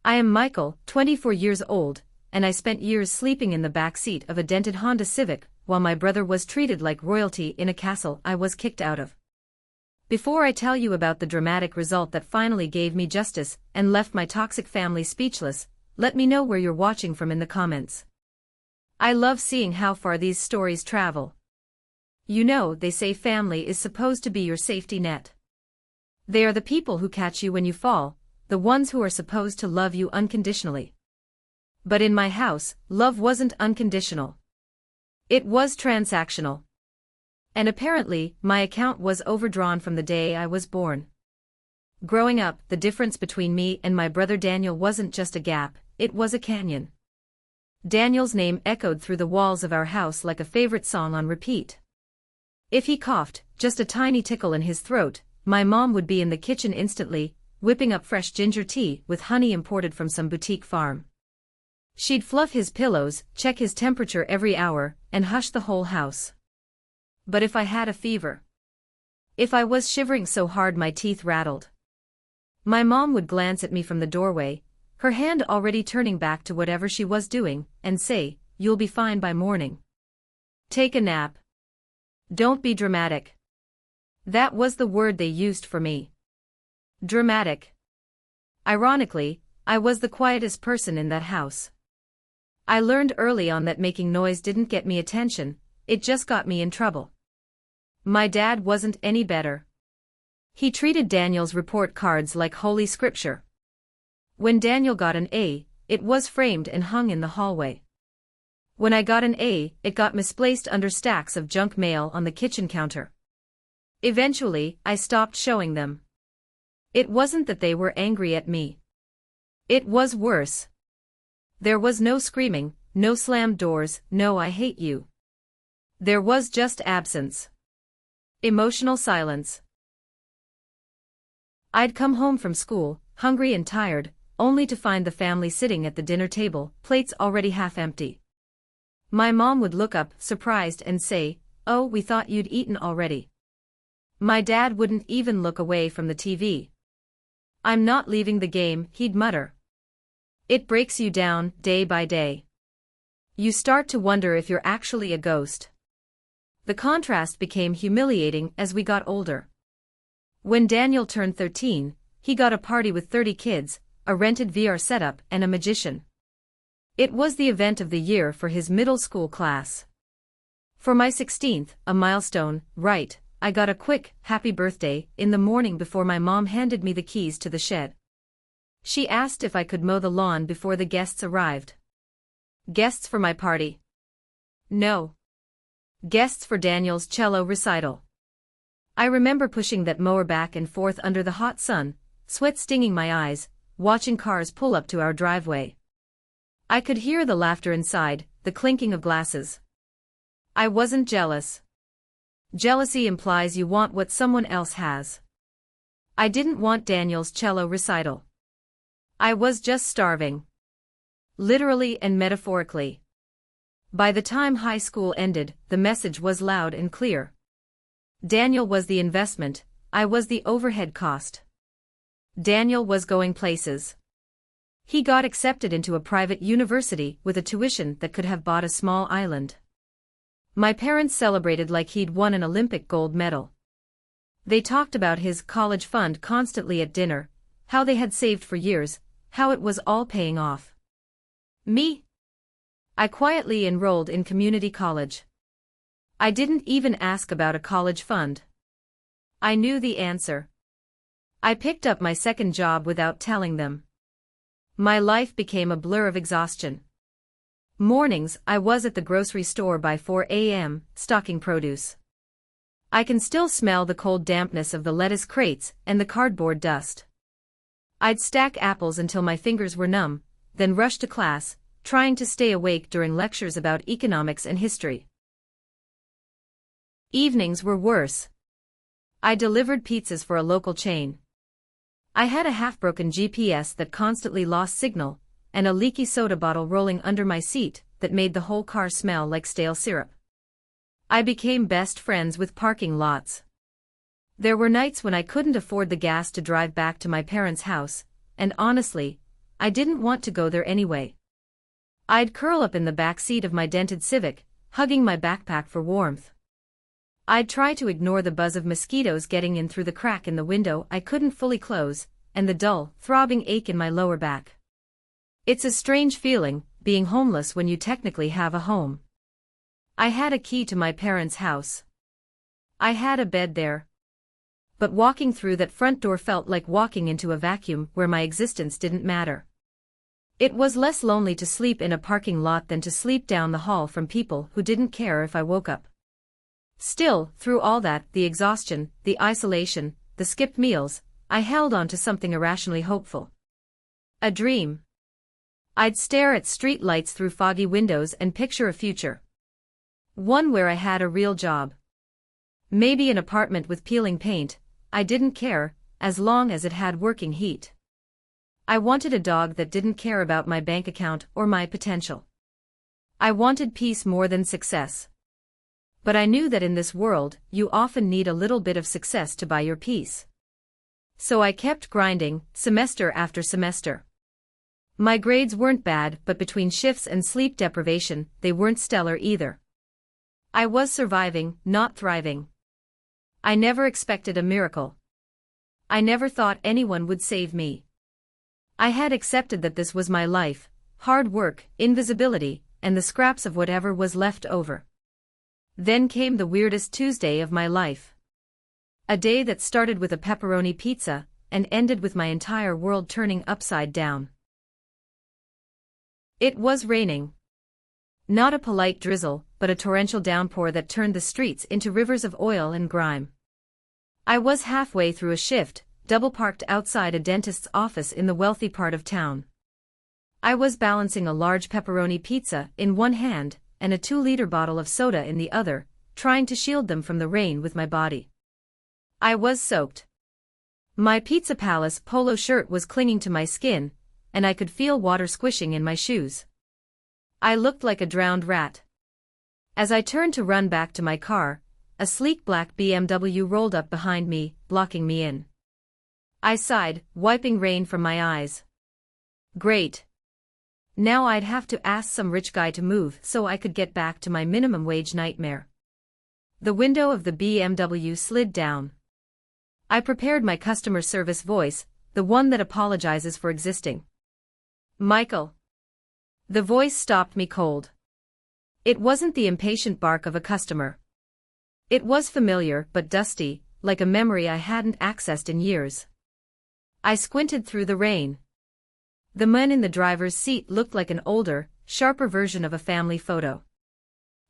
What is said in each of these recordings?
I am Michael, 24 years old, and I spent years sleeping in the back seat of a dented Honda Civic while my brother was treated like royalty in a castle I was kicked out of. Before I tell you about the dramatic result that finally gave me justice and left my toxic family speechless, let me know where you're watching from in the comments. I love seeing how far these stories travel. You know, they say family is supposed to be your safety net. They are the people who catch you when you fall, the ones who are supposed to love you unconditionally. But in my house, love wasn't unconditional. It was transactional. And apparently, my account was overdrawn from the day I was born. Growing up, the difference between me and my brother Daniel wasn't just a gap, it was a canyon. Daniel's name echoed through the walls of our house like a favorite song on repeat. If he coughed, just a tiny tickle in his throat, my mom would be in the kitchen instantly, whipping up fresh ginger tea with honey imported from some boutique farm. She'd fluff his pillows, check his temperature every hour, and hush the whole house. But if I had a fever, if I was shivering so hard my teeth rattled, my mom would glance at me from the doorway, her hand already turning back to whatever she was doing, and say, "You'll be fine by morning. Take a nap. Don't be dramatic." That was the word they used for me. Dramatic. Ironically, I was the quietest person in that house. I learned early on that making noise didn't get me attention, it just got me in trouble. My dad wasn't any better. He treated Daniel's report cards like holy scripture. When Daniel got an A, it was framed and hung in the hallway. When I got an A, it got misplaced under stacks of junk mail on the kitchen counter. Eventually, I stopped showing them. It wasn't that they were angry at me. It was worse. There was no screaming, no slammed doors, no "I hate you." There was just absence. Emotional silence. I'd come home from school, hungry and tired, only to find the family sitting at the dinner table, plates already half empty. My mom would look up, surprised, and say, "Oh, we thought you'd eaten already." My dad wouldn't even look away from the TV. "I'm not leaving the game," he'd mutter. It breaks you down, day by day. You start to wonder if you're actually a ghost. The contrast became humiliating as we got older. When Daniel turned 13, he got a party with 30 kids, a rented VR setup, and a magician. It was the event of the year for his middle school class. For my 16th, a milestone, right, I got a quick, happy birthday, in the morning before my mom handed me the keys to the shed. She asked if I could mow the lawn before the guests arrived. Guests for my party? No. Guests for Daniel's cello recital. I remember pushing that mower back and forth under the hot sun, sweat stinging my eyes, watching cars pull up to our driveway. I could hear the laughter inside, the clinking of glasses. I wasn't jealous. Jealousy implies you want what someone else has. I didn't want Daniel's cello recital. I was just starving. Literally and metaphorically. By the time high school ended, the message was loud and clear. Daniel was the investment, I was the overhead cost. Daniel was going places. He got accepted into a private university with a tuition that could have bought a small island. My parents celebrated like he'd won an Olympic gold medal. They talked about his college fund constantly at dinner, how they had saved for years, how it was all paying off. Me? I quietly enrolled in community college. I didn't even ask about a college fund. I knew the answer. I picked up my second job without telling them. My life became a blur of exhaustion. Mornings, I was at the grocery store by 4 a.m., stocking produce. I can still smell the cold dampness of the lettuce crates and the cardboard dust. I'd stack apples until my fingers were numb, then rush to class, trying to stay awake during lectures about economics and history. Evenings were worse. I delivered pizzas for a local chain. I had a half-broken GPS that constantly lost signal, and a leaky soda bottle rolling under my seat that made the whole car smell like stale syrup. I became best friends with parking lots. There were nights when I couldn't afford the gas to drive back to my parents' house, and honestly, I didn't want to go there anyway. I'd curl up in the back seat of my dented Civic, hugging my backpack for warmth. I'd try to ignore the buzz of mosquitoes getting in through the crack in the window I couldn't fully close, and the dull, throbbing ache in my lower back. It's a strange feeling, being homeless when you technically have a home. I had a key to my parents' house. I had a bed there. But walking through that front door felt like walking into a vacuum where my existence didn't matter. It was less lonely to sleep in a parking lot than to sleep down the hall from people who didn't care if I woke up. Still, through all that, the exhaustion, the isolation, the skipped meals, I held on to something irrationally hopeful. A dream. I'd stare at street lights through foggy windows and picture a future. One where I had a real job. Maybe an apartment with peeling paint, I didn't care, as long as it had working heat. I wanted a dog that didn't care about my bank account or my potential. I wanted peace more than success. But I knew that in this world, you often need a little bit of success to buy your peace. So I kept grinding, semester after semester. My grades weren't bad, but between shifts and sleep deprivation, they weren't stellar either. I was surviving, not thriving. I never expected a miracle. I never thought anyone would save me. I had accepted that this was my life, hard work, invisibility, and the scraps of whatever was left over. Then came the weirdest Tuesday of my life. A day that started with a pepperoni pizza, and ended with my entire world turning upside down. It was raining. Not a polite drizzle, but a torrential downpour that turned the streets into rivers of oil and grime. I was halfway through a shift, double-parked outside a dentist's office in the wealthy part of town. I was balancing a large pepperoni pizza in one hand and a 2-liter bottle of soda in the other, trying to shield them from the rain with my body. I was soaked. My Pizza Palace polo shirt was clinging to my skin, and I could feel water squishing in my shoes. I looked like a drowned rat. As I turned to run back to my car, a sleek black BMW rolled up behind me, blocking me in. I sighed, wiping rain from my eyes. Great. Now I'd have to ask some rich guy to move so I could get back to my minimum wage nightmare. The window of the BMW slid down. I prepared my customer service voice, the one that apologizes for existing. Michael. The voice stopped me cold. It wasn't the impatient bark of a customer. It was familiar but dusty, like a memory I hadn't accessed in years. I squinted through the rain. The man in the driver's seat looked like an older, sharper version of a family photo.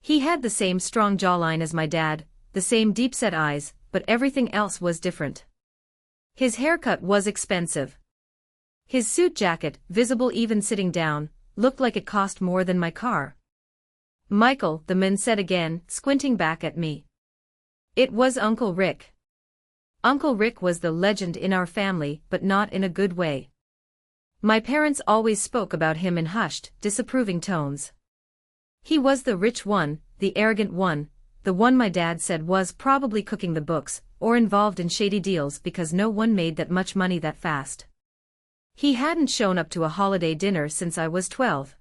He had the same strong jawline as my dad, the same deep-set eyes, but everything else was different. His haircut was expensive. His suit jacket, visible even sitting down, looked like it cost more than my car. Michael, the man said again, squinting back at me. It was Uncle Rick. Uncle Rick was the legend in our family, but not in a good way. My parents always spoke about him in hushed, disapproving tones. He was the rich one, the arrogant one, the one my dad said was probably cooking the books, or involved in shady deals because no one made that much money that fast. He hadn't shown up to a holiday dinner since I was 12.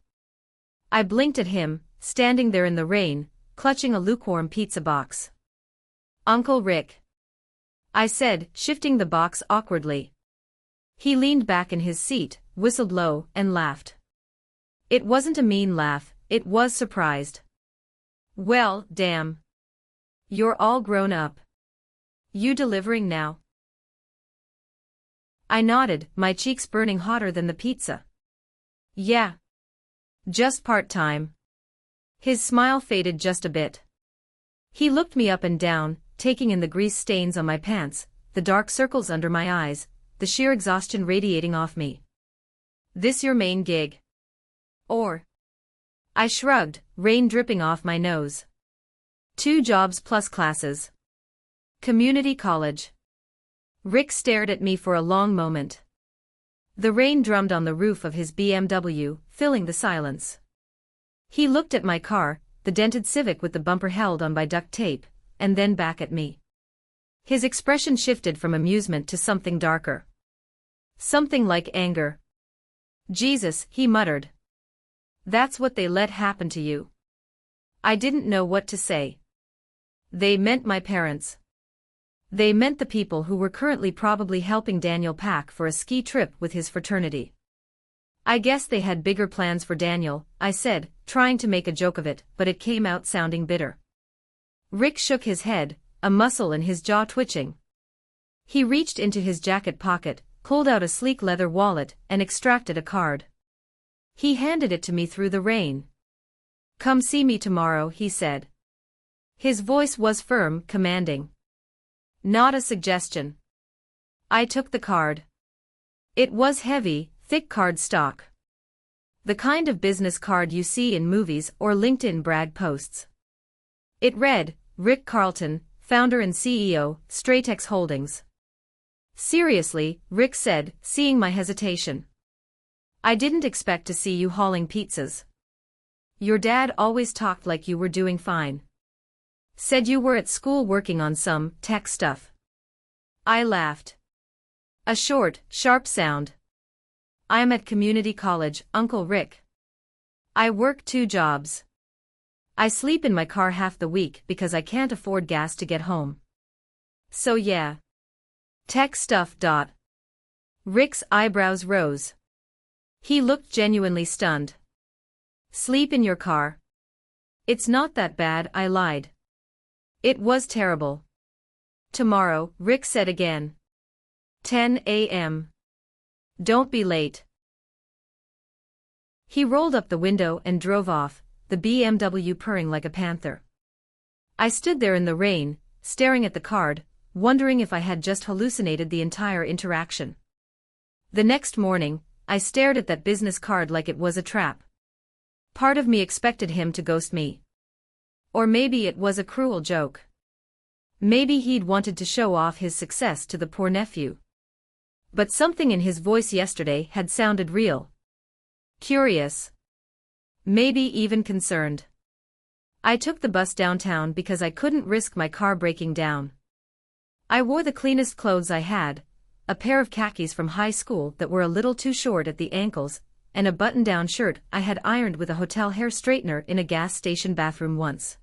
I blinked at him, standing there in the rain, clutching a lukewarm pizza box. Uncle Rick. I said, shifting the box awkwardly. He leaned back in his seat, whistled low, and laughed. It wasn't a mean laugh, it was surprised. Well, damn. You're all grown up. You delivering now? I nodded, my cheeks burning hotter than the pizza. Yeah. Just part-time. His smile faded just a bit. He looked me up and down, taking in the grease stains on my pants, the dark circles under my eyes, the sheer exhaustion radiating off me. This your main gig? Or? I shrugged, rain dripping off my nose. 2 jobs plus classes. Community college. Rick stared at me for a long moment. The rain drummed on the roof of his BMW, filling the silence. He looked at my car, the dented Civic with the bumper held on by duct tape, and then back at me. His expression shifted from amusement to something darker. Something like anger. Jesus, he muttered. That's what they let happen to you. I didn't know what to say. They meant my parents. They meant the people who were currently probably helping Daniel pack for a ski trip with his fraternity. I guess they had bigger plans for Daniel, I said, trying to make a joke of it, but it came out sounding bitter. Rick shook his head, a muscle in his jaw twitching. He reached into his jacket pocket, pulled out a sleek leather wallet, and extracted a card. He handed it to me through the rain. Come see me tomorrow, he said. His voice was firm, commanding. Not a suggestion. I took the card. It was heavy, thick card stock. The kind of business card you see in movies or LinkedIn brag posts. It read, Rick Carlton, founder and CEO, Stratex Holdings. Seriously, Rick said, seeing my hesitation. I didn't expect to see you hauling pizzas. Your dad always talked like you were doing fine. Said you were at school working on some tech stuff. I laughed. A short, sharp sound. I'm at community college, Uncle Rick. I work 2 jobs. I sleep in my car half the week because I can't afford gas to get home. So yeah. Tech stuff. Rick's eyebrows rose. He looked genuinely stunned. Sleep in your car? It's not that bad, I lied. It was terrible. Tomorrow, Rick said again. 10 a.m. Don't be late. He rolled up the window and drove off, the BMW purring like a panther. I stood there in the rain, staring at the card, wondering if I had just hallucinated the entire interaction. The next morning, I stared at that business card like it was a trap. Part of me expected him to ghost me. Or maybe it was a cruel joke. Maybe he'd wanted to show off his success to the poor nephew. But something in his voice yesterday had sounded real. Curious. Maybe even concerned. I took the bus downtown because I couldn't risk my car breaking down. I wore the cleanest clothes I had, a pair of khakis from high school that were a little too short at the ankles, and a button-down shirt I had ironed with a hotel hair straightener in a gas station bathroom once.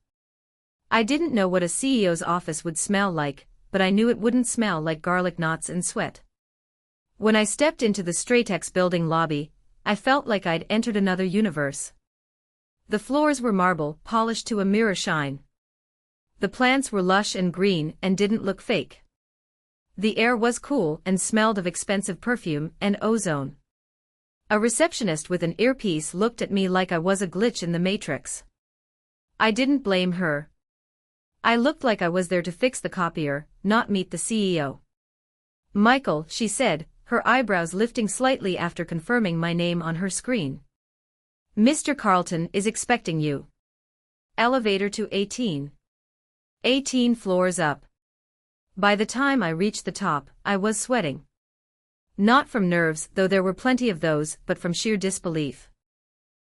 I didn't know what a CEO's office would smell like, but I knew it wouldn't smell like garlic knots and sweat. When I stepped into the Stratex building lobby, I felt like I'd entered another universe. The floors were marble, polished to a mirror shine. The plants were lush and green and didn't look fake. The air was cool and smelled of expensive perfume and ozone. A receptionist with an earpiece looked at me like I was a glitch in the Matrix. I didn't blame her. I looked like I was there to fix the copier, not meet the CEO. Michael, she said, her eyebrows lifting slightly after confirming my name on her screen. Mr. Carlton is expecting you. Elevator to 18. 18 floors up. By the time I reached the top, I was sweating. Not from nerves, though there were plenty of those, but from sheer disbelief.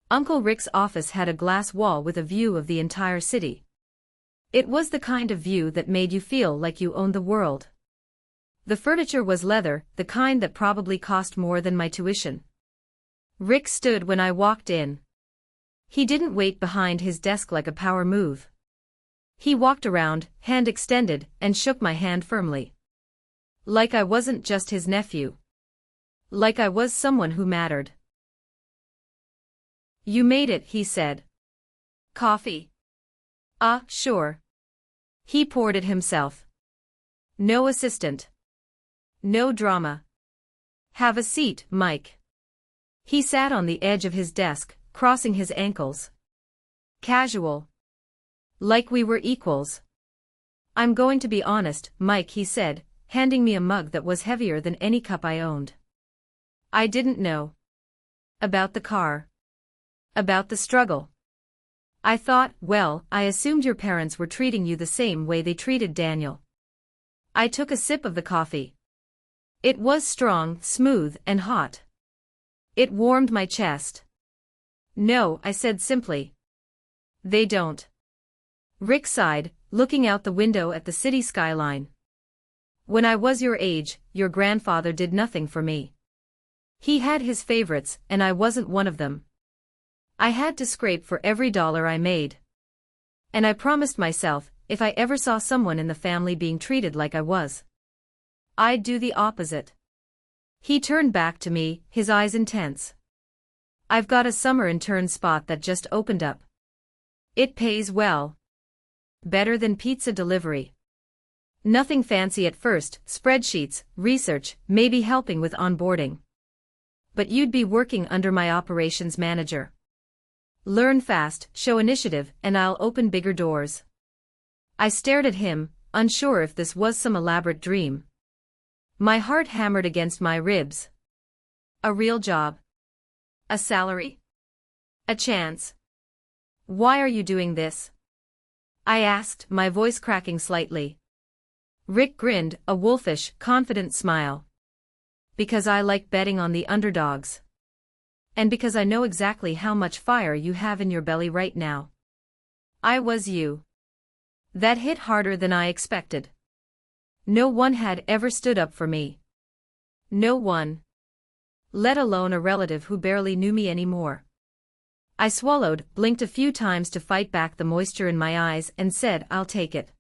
Uncle Rick's office had a glass wall with a view of the entire city. It was the kind of view that made you feel like you owned the world. The furniture was leather, the kind that probably cost more than my tuition. Rick stood when I walked in. He didn't wait behind his desk like a power move. He walked around, hand extended, and shook my hand firmly. Like I wasn't just his nephew. Like I was someone who mattered. You made it, he said. Coffee? Sure. He poured it himself. No assistant. No drama. Have a seat, Mike. He sat on the edge of his desk, crossing his ankles. Casual. Like we were equals. I'm going to be honest, Mike, he said, handing me a mug that was heavier than any cup I owned. I didn't know. About the car. About the struggle. I thought, well, I assumed your parents were treating you the same way they treated Daniel. I took a sip of the coffee. It was strong, smooth, and hot. It warmed my chest. No, I said simply. They don't. Rick sighed, looking out the window at the city skyline. When I was your age, your grandfather did nothing for me. He had his favorites, and I wasn't one of them. I had to scrape for every dollar I made. And I promised myself, if I ever saw someone in the family being treated like I was, I'd do the opposite. He turned back to me, his eyes intense. I've got a summer intern spot that just opened up. It pays well. Better than pizza delivery. Nothing fancy at first, spreadsheets, research, maybe helping with onboarding. But you'd be working under my operations manager. Learn fast, show initiative, and I'll open bigger doors. I stared at him, unsure if this was some elaborate dream. My heart hammered against my ribs. A real job. A salary. A chance. Why are you doing this? I asked, my voice cracking slightly. Rick grinned, a wolfish, confident smile. Because I like betting on the underdogs. And because I know exactly how much fire you have in your belly right now. I was you. That hit harder than I expected. No one had ever stood up for me. No one. Let alone a relative who barely knew me anymore. I swallowed, blinked a few times to fight back the moisture in my eyes, and said, I'll take it.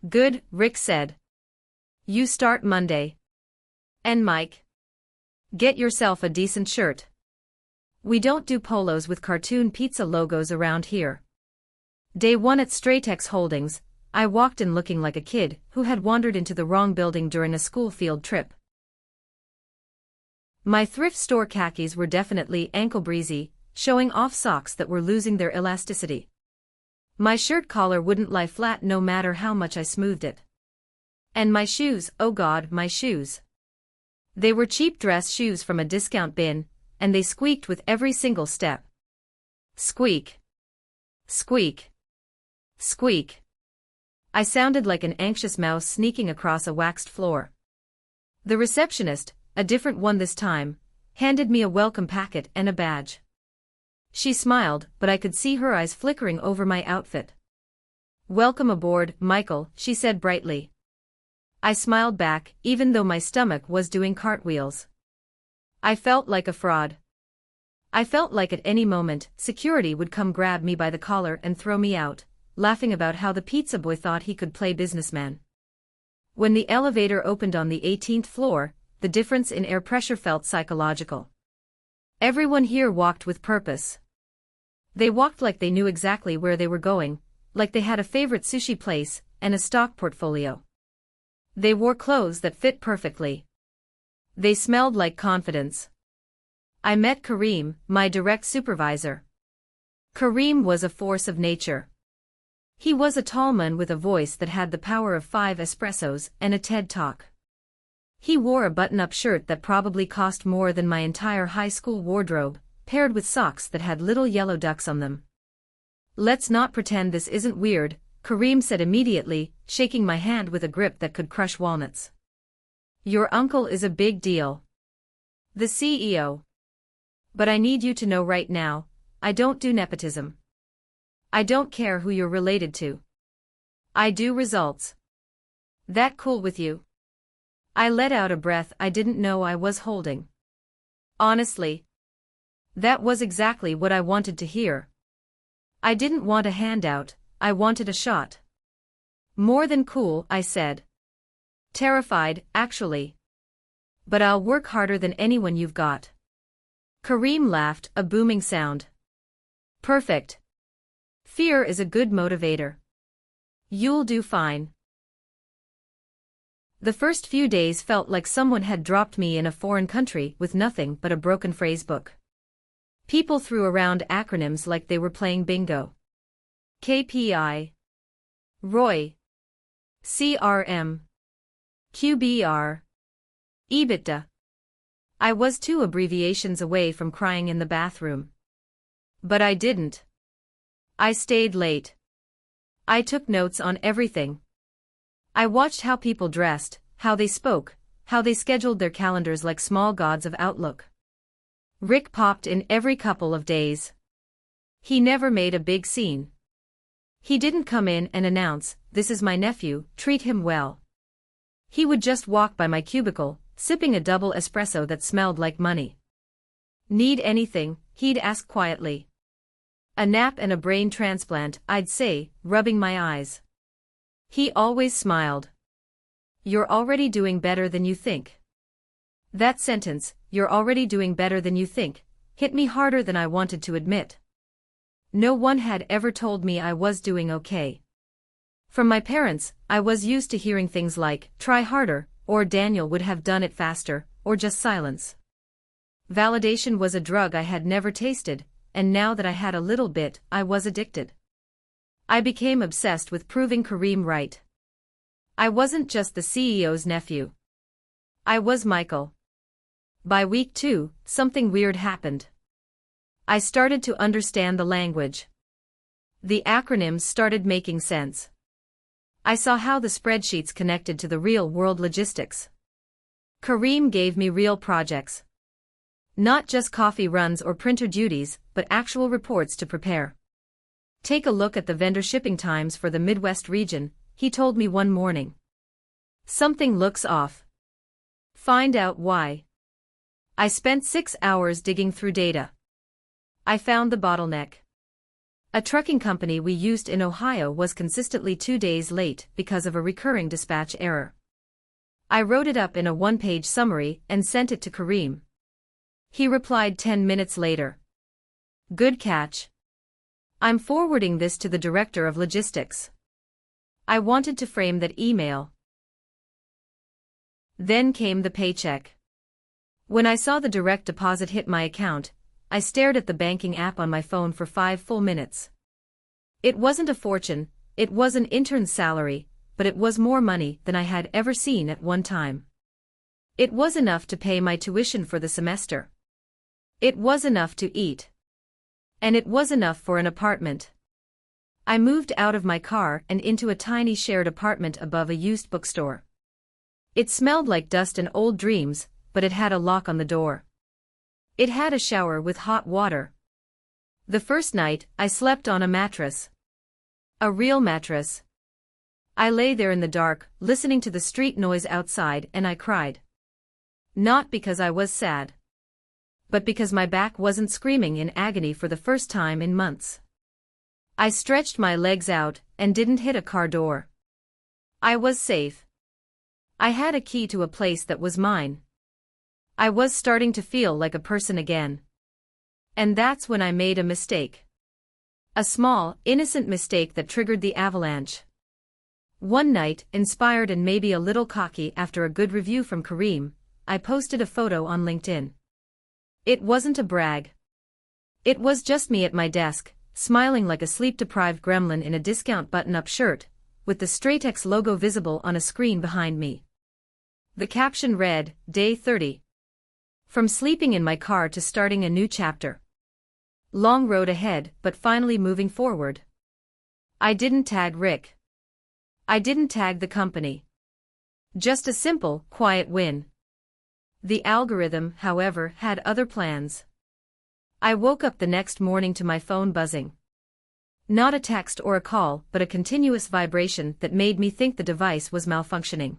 Good, Rick said. You start Monday. And Mike, get yourself a decent shirt. We don't do polos with cartoon pizza logos around here. Day 1 at Stratex Holdings, I walked in looking like a kid who had wandered into the wrong building during a school field trip. My thrift store khakis were definitely ankle-breezy, showing off socks that were losing their elasticity. My shirt collar wouldn't lie flat no matter how much I smoothed it. And my shoes, oh God, my shoes. They were cheap dress shoes from a discount bin, and they squeaked with every single step. Squeak. Squeak. Squeak. I sounded like an anxious mouse sneaking across a waxed floor. The receptionist, a different one this time, handed me a welcome packet and a badge. She smiled, but I could see her eyes flickering over my outfit. Welcome aboard, Michael, she said brightly. I smiled back, even though my stomach was doing cartwheels. I felt like a fraud. I felt like at any moment, security would come grab me by the collar and throw me out, laughing about how the pizza boy thought he could play businessman. When the elevator opened on the 18th floor, the difference in air pressure felt psychological. Everyone here walked with purpose. They walked like they knew exactly where they were going, like they had a favorite sushi place and a stock portfolio. They wore clothes that fit perfectly. They smelled like confidence. I met Kareem, my direct supervisor. Kareem was a force of nature. He was a tall man with a voice that had the power of 5 espressos and a TED Talk. He wore a button-up shirt that probably cost more than my entire high school wardrobe, paired with socks that had little yellow ducks on them. Let's not pretend this isn't weird, Kareem said immediately, shaking my hand with a grip that could crush walnuts. Your uncle is a big deal. The CEO. But I need you to know right now, I don't do nepotism. I don't care who you're related to. I do results. That cool with you? I let out a breath I didn't know I was holding. Honestly. That was exactly what I wanted to hear. I didn't want a handout, I wanted a shot. More than cool, I said. Terrified, actually. But I'll work harder than anyone you've got. Kareem laughed, a booming sound. Perfect. Fear is a good motivator. You'll do fine. The first few days felt like someone had dropped me in a foreign country with nothing but a broken phrase book. People threw around acronyms like they were playing bingo. KPI. ROI. CRM. QBR. EBITDA. I was 2 abbreviations away from crying in the bathroom. But I didn't. I stayed late. I took notes on everything. I watched how people dressed, how they spoke, how they scheduled their calendars like small gods of Outlook. Rick popped in every couple of days. He never made a big scene. He didn't come in and announce, "This is my nephew, treat him well." He would just walk by my cubicle, sipping a double espresso that smelled like money. Need anything, he'd ask quietly. A nap and a brain transplant, I'd say, rubbing my eyes. He always smiled. You're already doing better than you think. That sentence, you're already doing better than you think, hit me harder than I wanted to admit. No one had ever told me I was doing okay. From my parents, I was used to hearing things like, try harder, or Daniel would have done it faster, or just silence. Validation was a drug I had never tasted, and now that I had a little bit, I was addicted. I became obsessed with proving Kareem right. I wasn't just the CEO's nephew. I was Michael. By week 2, something weird happened. I started to understand the language. The acronyms started making sense. I saw how the spreadsheets connected to the real-world logistics. Kareem gave me real projects. Not just coffee runs or printer duties, but actual reports to prepare. Take a look at the vendor shipping times for the Midwest region, he told me one morning. Something looks off. Find out why. I spent 6 hours digging through data. I found the bottleneck. A trucking company we used in Ohio was consistently 2 days late because of a recurring dispatch error. I wrote it up in a 1-page summary and sent it to Kareem. He replied 10 minutes later. Good catch. I'm forwarding this to the director of logistics. I wanted to frame that email. Then came the paycheck. When I saw the direct deposit hit my account, I stared at the banking app on my phone for 5 full minutes. It wasn't a fortune, it was an intern's salary, but it was more money than I had ever seen at one time. It was enough to pay my tuition for the semester. It was enough to eat. And it was enough for an apartment. I moved out of my car and into a tiny shared apartment above a used bookstore. It smelled like dust and old dreams, but it had a lock on the door. It had a shower with hot water. The first night, I slept on a mattress. A real mattress. I lay there in the dark, listening to the street noise outside, and I cried. Not because I was sad. But because my back wasn't screaming in agony for the first time in months. I stretched my legs out, and didn't hit a car door. I was safe. I had a key to a place that was mine. I was starting to feel like a person again. And that's when I made a mistake. A small, innocent mistake that triggered the avalanche. One night, inspired and maybe a little cocky after a good review from Kareem, I posted a photo on LinkedIn. It wasn't a brag. It was just me at my desk, smiling like a sleep-deprived gremlin in a discount button-up shirt, with the Stratex logo visible on a screen behind me. The caption read, Day 30. From sleeping in my car to starting a new chapter. Long road ahead, but finally moving forward. I didn't tag Rick. I didn't tag the company. Just a simple, quiet win. The algorithm, however, had other plans. I woke up the next morning to my phone buzzing. Not a text or a call, but a continuous vibration that made me think the device was malfunctioning.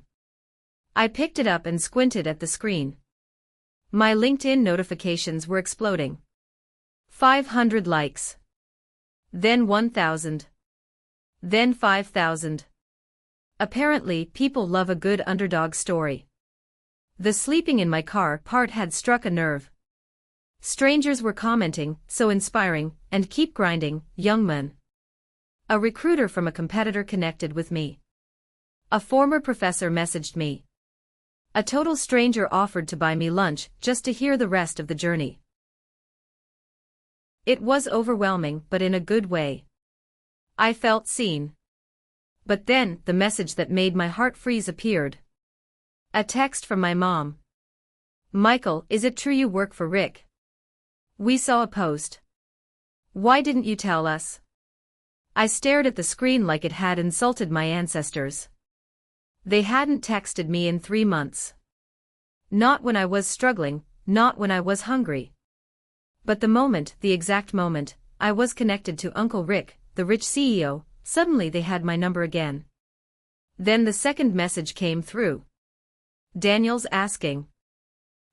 I picked it up and squinted at the screen. My LinkedIn notifications were exploding. 500 likes. Then 1,000. Then 5,000. Apparently, people love a good underdog story. The sleeping in my car part had struck a nerve. Strangers were commenting, so inspiring, and keep grinding, young man. A recruiter from a competitor connected with me. A former professor messaged me. A total stranger offered to buy me lunch just to hear the rest of the journey. It was overwhelming, but in a good way. I felt seen. But then, the message that made my heart freeze appeared. A text from my mom. Michael, is it true you work for Rick? We saw a post. Why didn't you tell us? I stared at the screen like it had insulted my ancestors. They hadn't texted me in 3 months. Not when I was struggling, not when I was hungry. But the exact moment, I was connected to Uncle Rick, the rich CEO, suddenly they had my number again. Then the second message came through. Daniel's asking.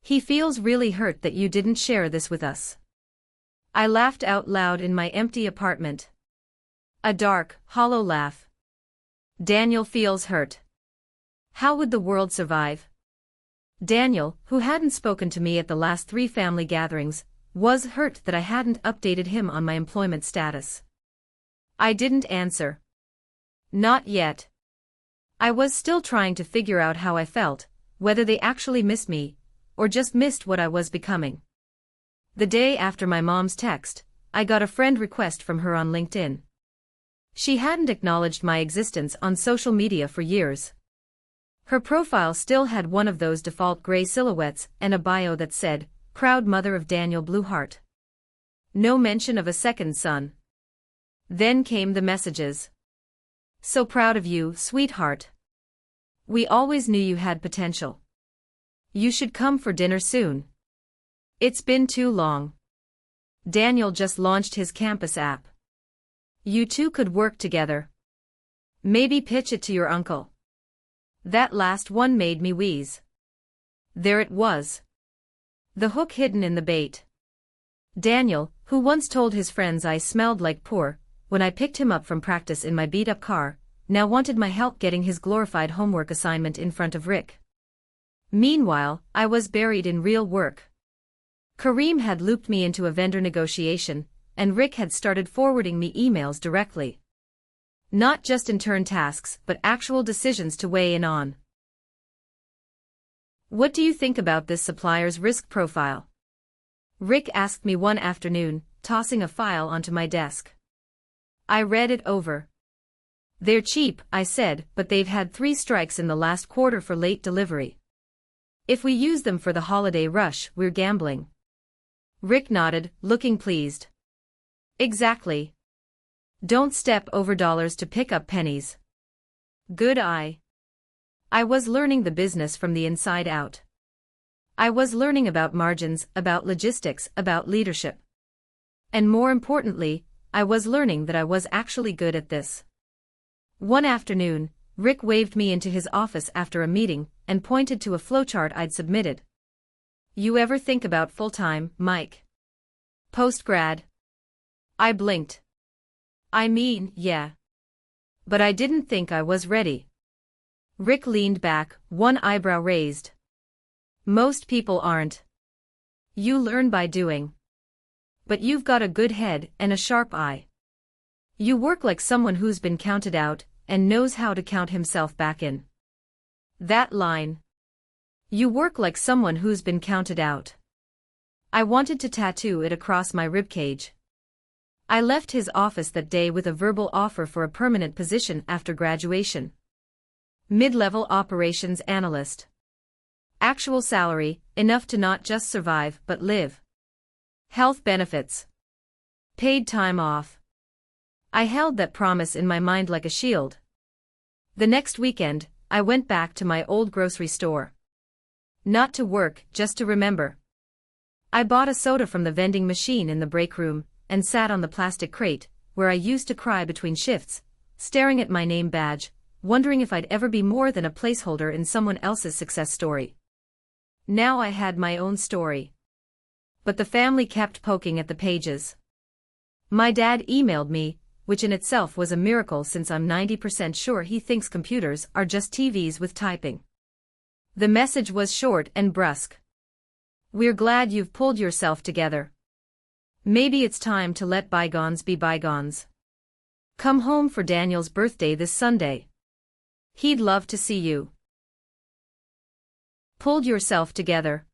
He feels really hurt that you didn't share this with us. I laughed out loud in my empty apartment. A dark, hollow laugh. Daniel feels hurt. How would the world survive? Daniel, who hadn't spoken to me at the last 3 family gatherings, was hurt that I hadn't updated him on my employment status. I didn't answer. Not yet. I was still trying to figure out how I felt, whether they actually missed me, or just missed what I was becoming. The day after my mom's text, I got a friend request from her on LinkedIn. She hadn't acknowledged my existence on social media for years. Her profile still had one of those default gray silhouettes and a bio that said, "Proud mother of Daniel Blueheart." No mention of a second son. Then came the messages. "So proud of you, sweetheart. We always knew you had potential. You should come for dinner soon. It's been too long. Daniel just launched his campus app. You two could work together. Maybe pitch it to your uncle." That last one made me wheeze. There it was. The hook hidden in the bait. Daniel, who once told his friends I smelled like poor when I picked him up from practice in my beat-up car, now wanted my help getting his glorified homework assignment in front of Rick. Meanwhile, I was buried in real work. Kareem had looped me into a vendor negotiation, and Rick had started forwarding me emails directly. Not just intern tasks, but actual decisions to weigh in on. "What do you think about this supplier's risk profile?" Rick asked me one afternoon, tossing a file onto my desk. I read it over. "They're cheap," I said, "but they've had 3 strikes in the last quarter for late delivery. If we use them for the holiday rush, we're gambling." Rick nodded, looking pleased. "Exactly. Don't step over dollars to pick up pennies." Good eye. I was learning the business from the inside out. I was learning about margins, about logistics, about leadership. And more importantly, I was learning that I was actually good at this. One afternoon, Rick waved me into his office after a meeting and pointed to a flowchart I'd submitted. "You ever think about full-time, Mike? Post-grad?" I blinked. "I mean, yeah. But I didn't think I was ready." Rick leaned back, one eyebrow raised. "Most people aren't. You learn by doing. But you've got a good head and a sharp eye. You work like someone who's been counted out and knows how to count himself back in." That line. You work like someone who's been counted out. I wanted to tattoo it across my ribcage. I left his office that day with a verbal offer for a permanent position after graduation. Mid-level operations analyst. Actual salary, enough to not just survive but live. Health benefits. Paid time off. I held that promise in my mind like a shield. The next weekend, I went back to my old grocery store. Not to work, just to remember. I bought a soda from the vending machine in the break room and sat on the plastic crate, where I used to cry between shifts, staring at my name badge, wondering if I'd ever be more than a placeholder in someone else's success story. Now I had my own story. But the family kept poking at the pages. My dad emailed me, which in itself was a miracle since I'm 90% sure he thinks computers are just TVs with typing. The message was short and brusque. "We're glad you've pulled yourself together. Maybe it's time to let bygones be bygones. Come home for Daniel's birthday this Sunday. He'd love to see you." Pulled yourself together.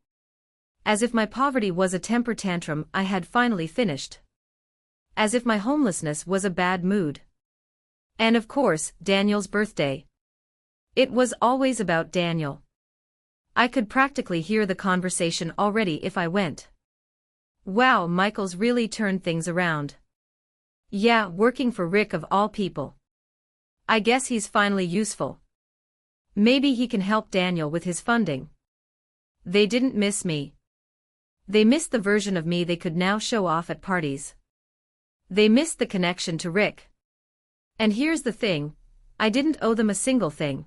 As if my poverty was a temper tantrum I had finally finished. As if my homelessness was a bad mood. And of course, Daniel's birthday. It was always about Daniel. I could practically hear the conversation already if I went. "Wow, Michael's really turned things around. Yeah, working for Rick of all people. I guess he's finally useful. Maybe he can help Daniel with his funding." They didn't miss me. They missed the version of me they could now show off at parties. They missed the connection to Rick. And here's the thing, I didn't owe them a single thing.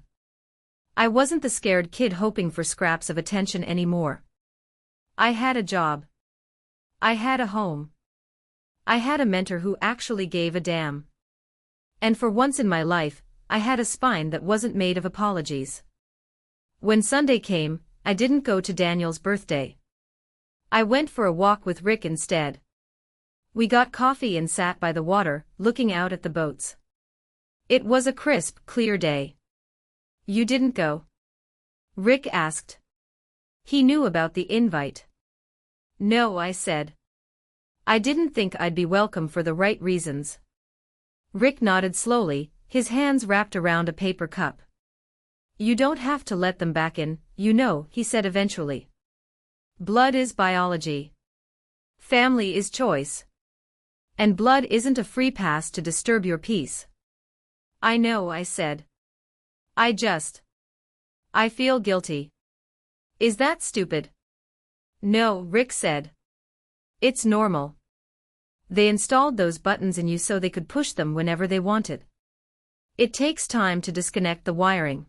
I wasn't the scared kid hoping for scraps of attention anymore. I had a job. I had a home. I had a mentor who actually gave a damn. And for once in my life, I had a spine that wasn't made of apologies. When Sunday came, I didn't go to Daniel's birthday. I went for a walk with Rick instead. We got coffee and sat by the water, looking out at the boats. It was a crisp, clear day. You didn't go? Rick asked. He knew about the invite. No, I said. I didn't think I'd be welcome for the right reasons. Rick nodded slowly, his hands wrapped around a paper cup. You don't have to let them back in, you know, he said eventually. Blood is biology. Family is choice. And blood isn't a free pass to disturb your peace. I know, I said. I feel guilty. Is that stupid? No, Rick said. It's normal. They installed those buttons in you so they could push them whenever they wanted. It takes time to disconnect the wiring.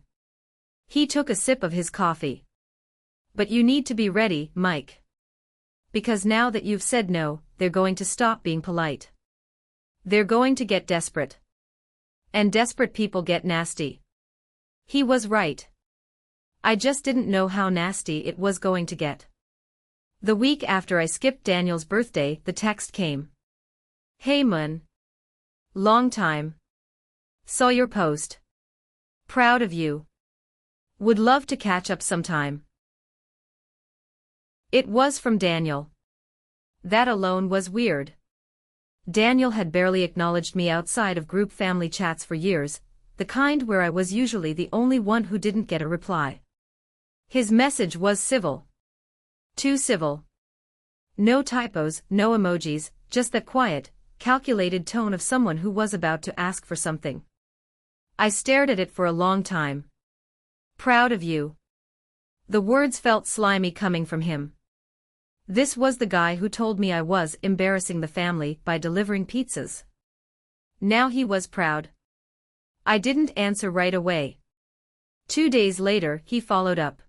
He took a sip of his coffee. But you need to be ready, Mike. Because now that you've said no, they're going to stop being polite. They're going to get desperate. And desperate people get nasty. He was right. I just didn't know how nasty it was going to get. The week after I skipped Daniel's birthday, the text came. Hey Mun. Long time. Saw your post. Proud of you. Would love to catch up sometime. It was from Daniel. That alone was weird. Daniel had barely acknowledged me outside of group family chats for years, the kind where I was usually the only one who didn't get a reply. His message was civil. Too civil. No typos, no emojis, just that quiet, calculated tone of someone who was about to ask for something. I stared at it for a long time. Proud of you. The words felt slimy coming from him. This was the guy who told me I was embarrassing the family by delivering pizzas. Now he was proud. I didn't answer right away. 2 days later, he followed up.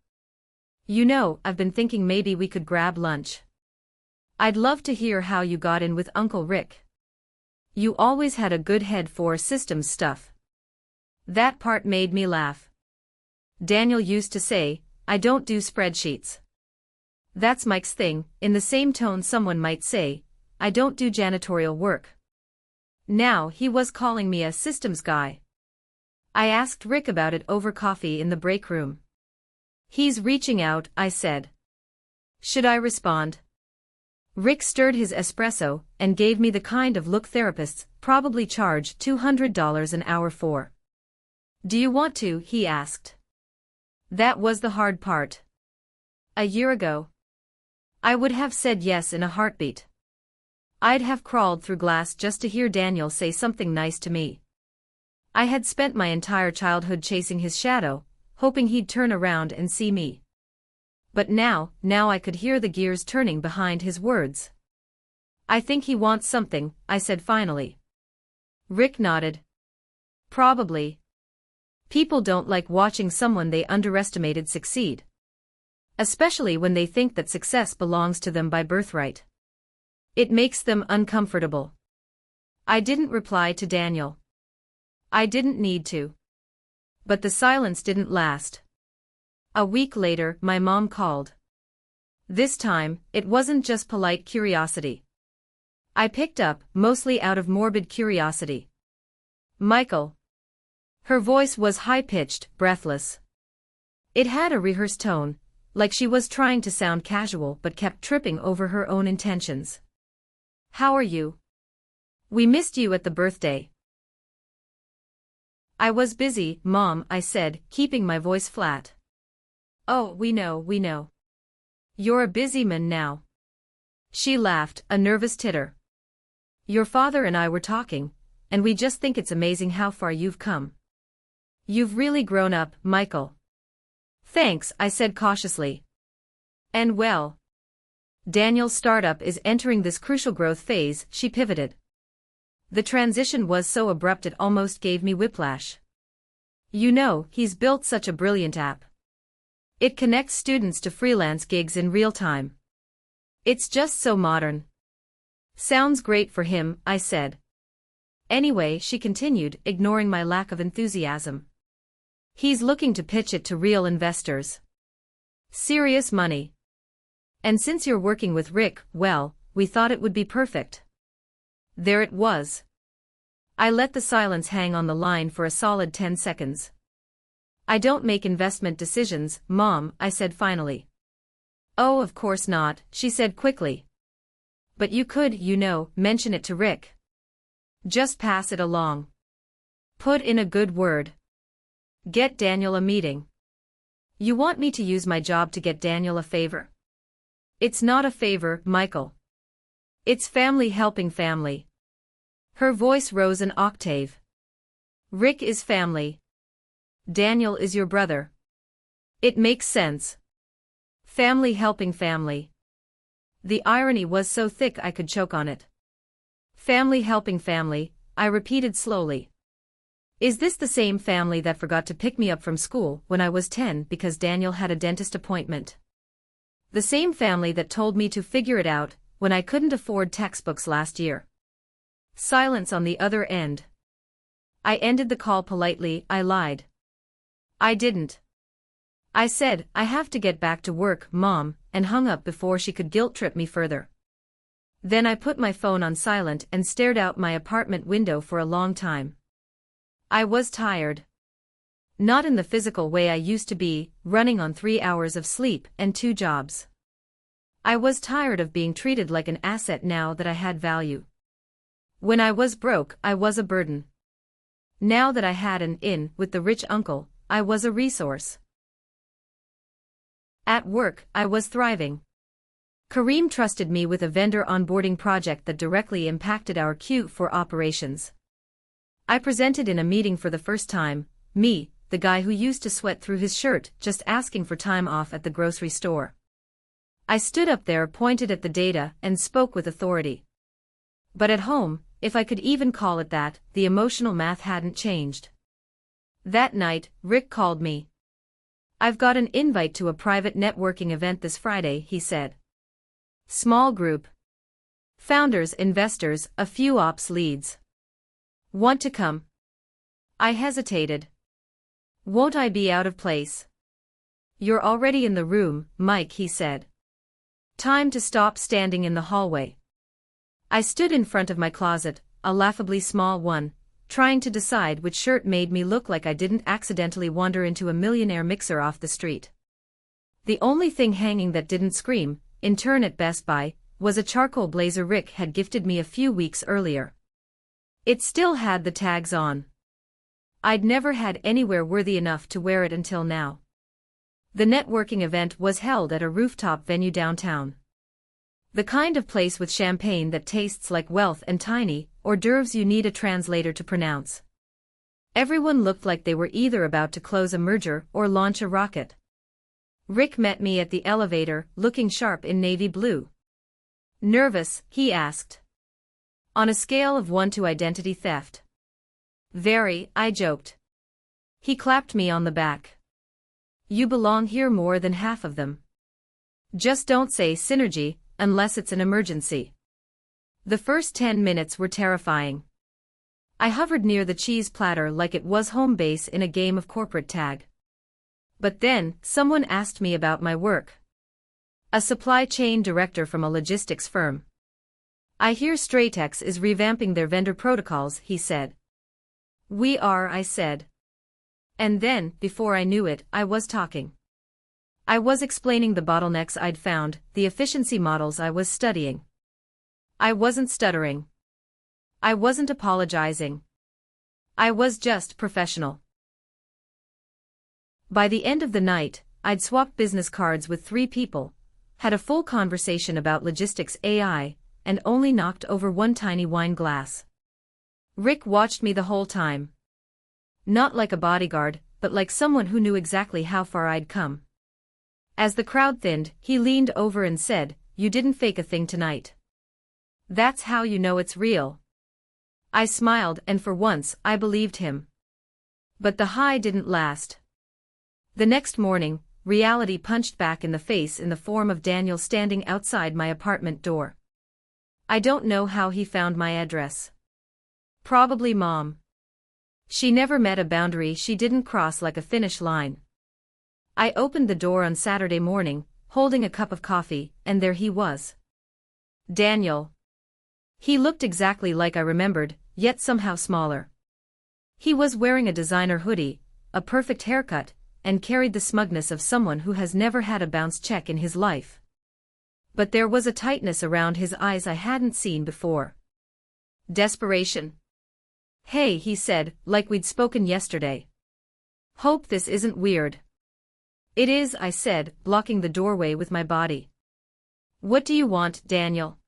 You know, I've been thinking maybe we could grab lunch. I'd love to hear how you got in with Uncle Rick. You always had a good head for systems stuff. That part made me laugh. Daniel used to say, I don't do spreadsheets. That's Mike's thing, in the same tone someone might say, I don't do janitorial work. Now he was calling me a systems guy. I asked Rick about it over coffee in the break room. He's reaching out, I said. Should I respond? Rick stirred his espresso and gave me the kind of look therapists probably charge $200 an hour for. Do you want to? He asked. That was the hard part. A year ago, I would have said yes in a heartbeat. I'd have crawled through glass just to hear Daniel say something nice to me. I had spent my entire childhood chasing his shadow, hoping he'd turn around and see me. But now I could hear the gears turning behind his words. I think he wants something, I said finally. Rick nodded. Probably. People don't like watching someone they underestimated succeed. Especially when they think that success belongs to them by birthright. It makes them uncomfortable. I didn't reply to Daniel. I didn't need to. But the silence didn't last. A week later, my mom called. This time, it wasn't just polite curiosity. I picked up, mostly out of morbid curiosity. Michael. Her voice was high-pitched, breathless. It had a rehearsed tone, like she was trying to sound casual but kept tripping over her own intentions. How are you? We missed you at the birthday. I was busy, Mom, I said, keeping my voice flat. Oh, we know. You're a busy man now. She laughed, a nervous titter. Your father and I were talking, and we just think it's amazing how far you've come. You've really grown up, Michael. Thanks, I said cautiously. And well, Daniel's startup is entering this crucial growth phase, she pivoted. The transition was so abrupt it almost gave me whiplash. You know, he's built such a brilliant app. It connects students to freelance gigs in real time. It's just so modern. Sounds great for him, I said. Anyway, she continued, ignoring my lack of enthusiasm. He's looking to pitch it to real investors. Serious money. And since you're working with Rick, well, we thought it would be perfect. There it was. I let the silence hang on the line for a solid 10 seconds. I don't make investment decisions, Mom, I said finally. Oh, of course not, she said quickly. But you could, mention it to Rick. Just pass it along. Put in a good word. Get Daniel a meeting. You want me to use my job to get Daniel a favor? It's not a favor, Michael. It's family helping family. Her voice rose an octave. Rick is family. Daniel is your brother. It makes sense. Family helping family. The irony was so thick I could choke on it. Family helping family, I repeated slowly. Is this the same family that forgot to pick me up from school when I was 10 because Daniel had a dentist appointment? The same family that told me to figure it out when I couldn't afford textbooks last year? Silence on the other end. I ended the call politely, I lied. I didn't. I said, I have to get back to work, Mom, and hung up before she could guilt-trip me further. Then I put my phone on silent and stared out my apartment window for a long time. I was tired. Not in the physical way I used to be, running on 3 hours of sleep and 2 jobs. I was tired of being treated like an asset now that I had value. When I was broke, I was a burden. Now that I had an in with the rich uncle, I was a resource. At work, I was thriving. Kareem trusted me with a vendor onboarding project that directly impacted our Q4 operations. I presented in a meeting for the first time, me, the guy who used to sweat through his shirt just asking for time off at the grocery store. I stood up there, pointed at the data, and spoke with authority. But at home, if I could even call it that, the emotional math hadn't changed. That night, Rick called me. I've got an invite to a private networking event this Friday, he said. Small group. Founders, investors, a few ops leads. Want to come? I hesitated. Won't I be out of place? You're already in the room, Mike, he said. Time to stop standing in the hallway. I stood in front of my closet, a laughably small one, trying to decide which shirt made me look like I didn't accidentally wander into a millionaire mixer off the street. The only thing hanging that didn't scream, intern at Best Buy, was a charcoal blazer Rick had gifted me a few weeks earlier. It still had the tags on. I'd never had anywhere worthy enough to wear it until now. The networking event was held at a rooftop venue downtown. The kind of place with champagne that tastes like wealth and tiny hors d'oeuvres you need a translator to pronounce. Everyone looked like they were either about to close a merger or launch a rocket. Rick met me at the elevator, looking sharp in navy blue. Nervous, he asked. On a scale of 1 to identity theft. Very, I joked. He clapped me on the back. You belong here more than half of them. Just don't say synergy, unless it's an emergency. The first 10 minutes were terrifying. I hovered near the cheese platter like it was home base in a game of corporate tag. But then, someone asked me about my work. A supply chain director from a logistics firm. I hear Stratex is revamping their vendor protocols, he said. We are, I said. And then, before I knew it, I was talking. I was explaining the bottlenecks I'd found, the efficiency models I was studying. I wasn't stuttering. I wasn't apologizing. I was just professional. By the end of the night, I'd swapped business cards with 3 people, had a full conversation about logistics AI, and only knocked over 1 tiny wine glass. Rick watched me the whole time. Not like a bodyguard, but like someone who knew exactly how far I'd come. As the crowd thinned, he leaned over and said, "You didn't fake a thing tonight. That's how you know it's real." I smiled, and for once, I believed him. But the high didn't last. The next morning, reality punched back in the face in the form of Daniel standing outside my apartment door. I don't know how he found my address. Probably Mom. She never met a boundary she didn't cross, like a finish line. I opened the door on Saturday morning, holding a cup of coffee, and there he was. Daniel. He looked exactly like I remembered, yet somehow smaller. He was wearing a designer hoodie, a perfect haircut, and carried the smugness of someone who has never had a bounce check in his life. But there was a tightness around his eyes I hadn't seen before. Desperation. "Hey," he said, like we'd spoken yesterday. "Hope this isn't weird." "It is," I said, blocking the doorway with my body. "What do you want, Daniel?"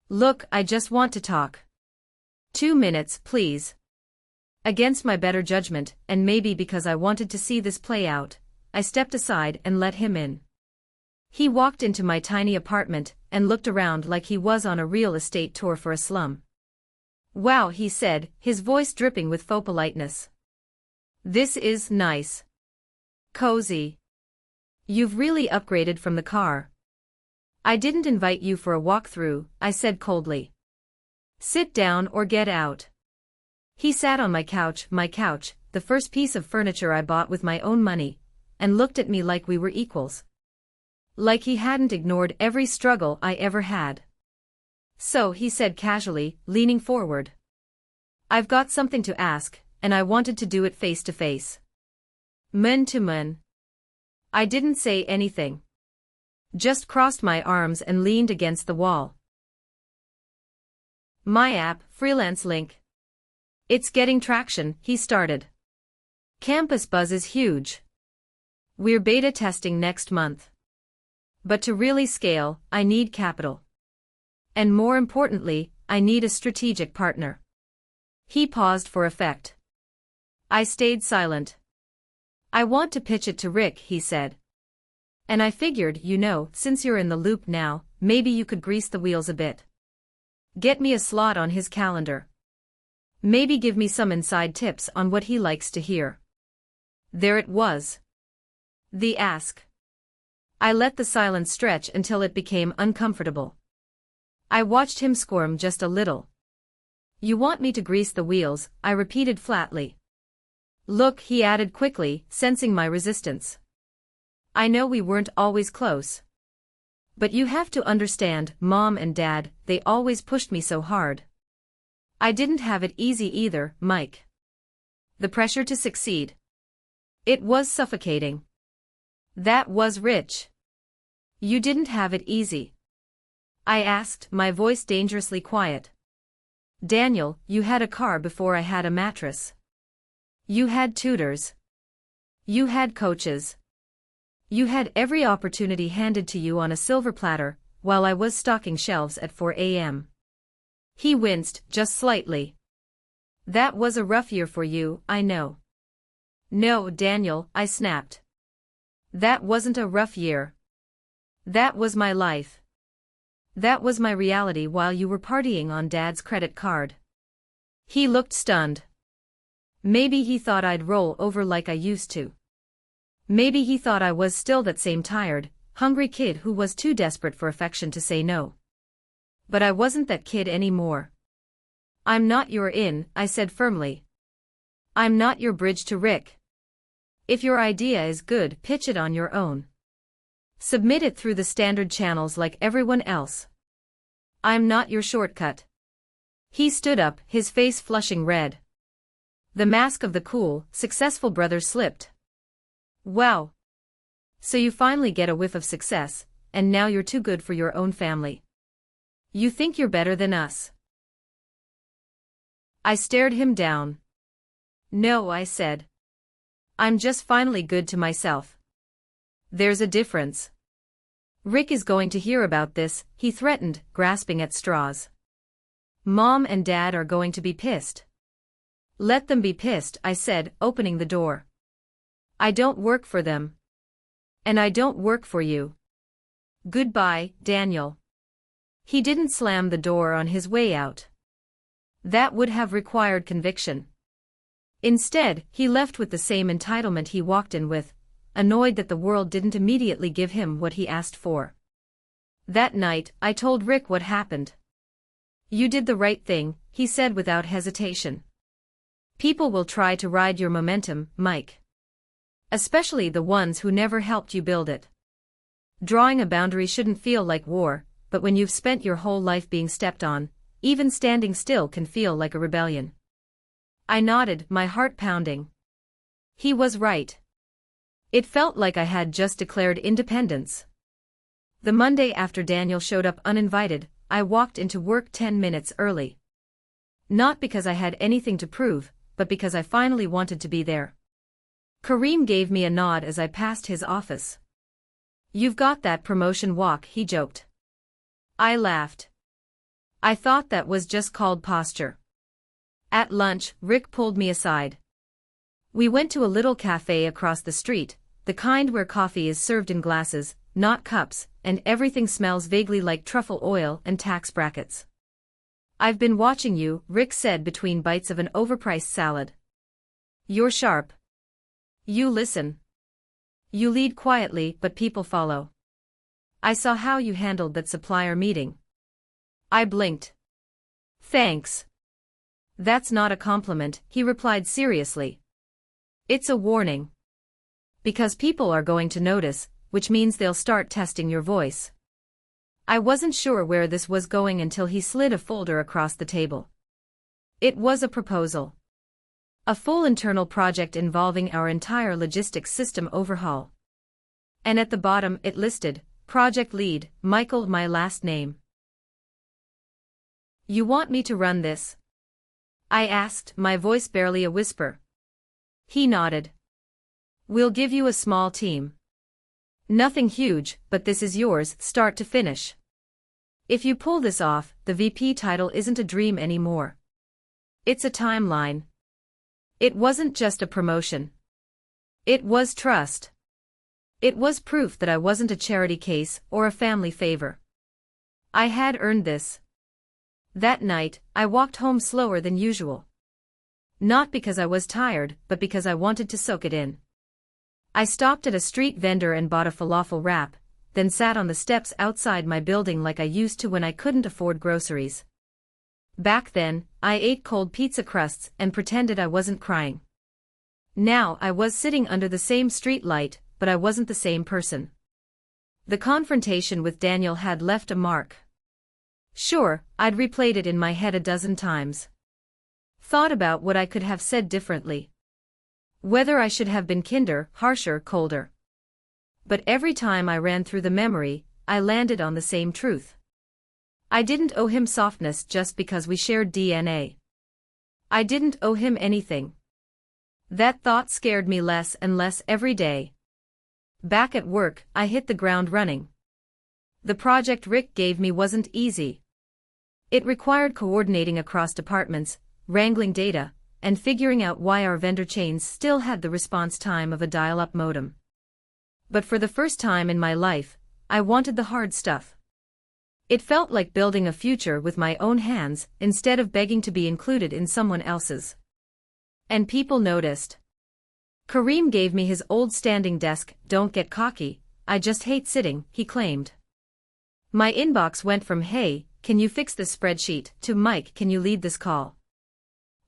"Look, I just want to talk. 2 minutes, please." Against my better judgment, and maybe because I wanted to see this play out, I stepped aside and let him in. He walked into my tiny apartment and looked around like he was on a real estate tour for a slum. "Wow," he said, his voice dripping with faux politeness. "This is nice. Cozy. You've really upgraded from the car." "I didn't invite you for a walkthrough," I said coldly. "Sit down or get out." He sat on my couch, the first piece of furniture I bought with my own money, and looked at me like we were equals. Like he hadn't ignored every struggle I ever had. "So," he said casually, leaning forward. "I've got something to ask, and I wanted to do it face to face. Man to man." I didn't say anything. Just crossed my arms and leaned against the wall. "My app, Freelance Link. It's getting traction," he started. "Campus buzz is huge. We're beta testing next month. But to really scale, I need capital. And more importantly, I need a strategic partner." He paused for effect. I stayed silent. "I want to pitch it to Rick," he said. "And I figured, since you're in the loop now, maybe you could grease the wheels a bit. Get me a slot on his calendar. Maybe give me some inside tips on what he likes to hear." There it was. The ask. I let the silence stretch until it became uncomfortable. I watched him squirm just a little. "You want me to grease the wheels," I repeated flatly. "Look," he added quickly, sensing my resistance. "I know we weren't always close. But you have to understand, Mom and Dad, they always pushed me so hard. I didn't have it easy either, Mike. The pressure to succeed. It was suffocating." "That was rich. You didn't have it easy?" I asked, my voice dangerously quiet. "Daniel, you had a car before I had a mattress. You had tutors. You had coaches. You had every opportunity handed to you on a silver platter, while I was stocking shelves at 4 a.m. He winced, just slightly. "That was a rough year for you, I know." "No, Daniel," I snapped. "That wasn't a rough year. That was my life. That was my reality while you were partying on Dad's credit card." He looked stunned. Maybe he thought I'd roll over like I used to. Maybe he thought I was still that same tired, hungry kid who was too desperate for affection to say no. But I wasn't that kid anymore. "I'm not your in," I said firmly. "I'm not your bridge to Rick. If your idea is good, pitch it on your own. Submit it through the standard channels like everyone else. I'm not your shortcut." He stood up, his face flushing red. The mask of the cool, successful brother slipped. "Wow. So you finally get a whiff of success, and now you're too good for your own family. You think you're better than us?" I stared him down. "No," I said. "I'm just finally good to myself. There's a difference. Rick is going to hear about this," he threatened, grasping at straws. "Mom and Dad are going to be pissed." "Let them be pissed," I said, opening the door. "I don't work for them. And I don't work for you. Goodbye, Daniel." He didn't slam the door on his way out. That would have required conviction. Instead, he left with the same entitlement he walked in with. annoyed that the world didn't immediately give him what he asked for. That night, I told Rick what happened. "You did the right thing," he said without hesitation. "People will try to ride your momentum, Mike. Especially the ones who never helped you build it. Drawing a boundary shouldn't feel like war, but when you've spent your whole life being stepped on, even standing still can feel like a rebellion." I nodded, my heart pounding. He was right. It felt like I had just declared independence. The Monday after Daniel showed up uninvited, I walked into work 10 minutes early. Not because I had anything to prove, but because I finally wanted to be there. Kareem gave me a nod as I passed his office. "You've got that promotion walk," he joked. I laughed. I thought that was just called posture. At lunch, Rick pulled me aside. We went to a little cafe across the street, the kind where coffee is served in glasses, not cups, and everything smells vaguely like truffle oil and tax brackets. "I've been watching you," Rick said between bites of an overpriced salad. "You're sharp. You listen. You lead quietly, but people follow. I saw how you handled that supplier meeting." I blinked. "Thanks. That's not a compliment," he replied seriously. "It's a warning. Because people are going to notice, which means they'll start testing your voice." I wasn't sure where this was going until he slid a folder across the table. It was a proposal. A full internal project involving our entire logistics system overhaul. And at the bottom it listed, Project Lead, Michael, my last name. "You want me to run this?" I asked, my voice barely a whisper. He nodded. "We'll give you a small team. Nothing huge, but this is yours, start to finish. If you pull this off, the VP title isn't a dream anymore. It's a timeline." It wasn't just a promotion. It was trust. It was proof that I wasn't a charity case or a family favor. I had earned this. That night, I walked home slower than usual. Not because I was tired, but because I wanted to soak it in. I stopped at a street vendor and bought a falafel wrap, then sat on the steps outside my building like I used to when I couldn't afford groceries. Back then, I ate cold pizza crusts and pretended I wasn't crying. Now I was sitting under the same street light, but I wasn't the same person. The confrontation with Daniel had left a mark. Sure, I'd replayed it in my head a dozen times. Thought about what I could have said differently. Whether I should have been kinder, harsher, colder. But every time I ran through the memory, I landed on the same truth. I didn't owe him softness just because we shared DNA. I didn't owe him anything. That thought scared me less and less every day. Back at work, I hit the ground running. The project Rick gave me wasn't easy. It required coordinating across departments, wrangling data, and figuring out why our vendor chains still had the response time of a dial-up modem. But for the first time in my life, I wanted the hard stuff. It felt like building a future with my own hands instead of begging to be included in someone else's. And people noticed. Kareem gave me his old standing desk. "Don't get cocky, I just hate sitting," he claimed. My inbox went from "Hey, can you fix this spreadsheet?" to "Mike, can you lead this call?"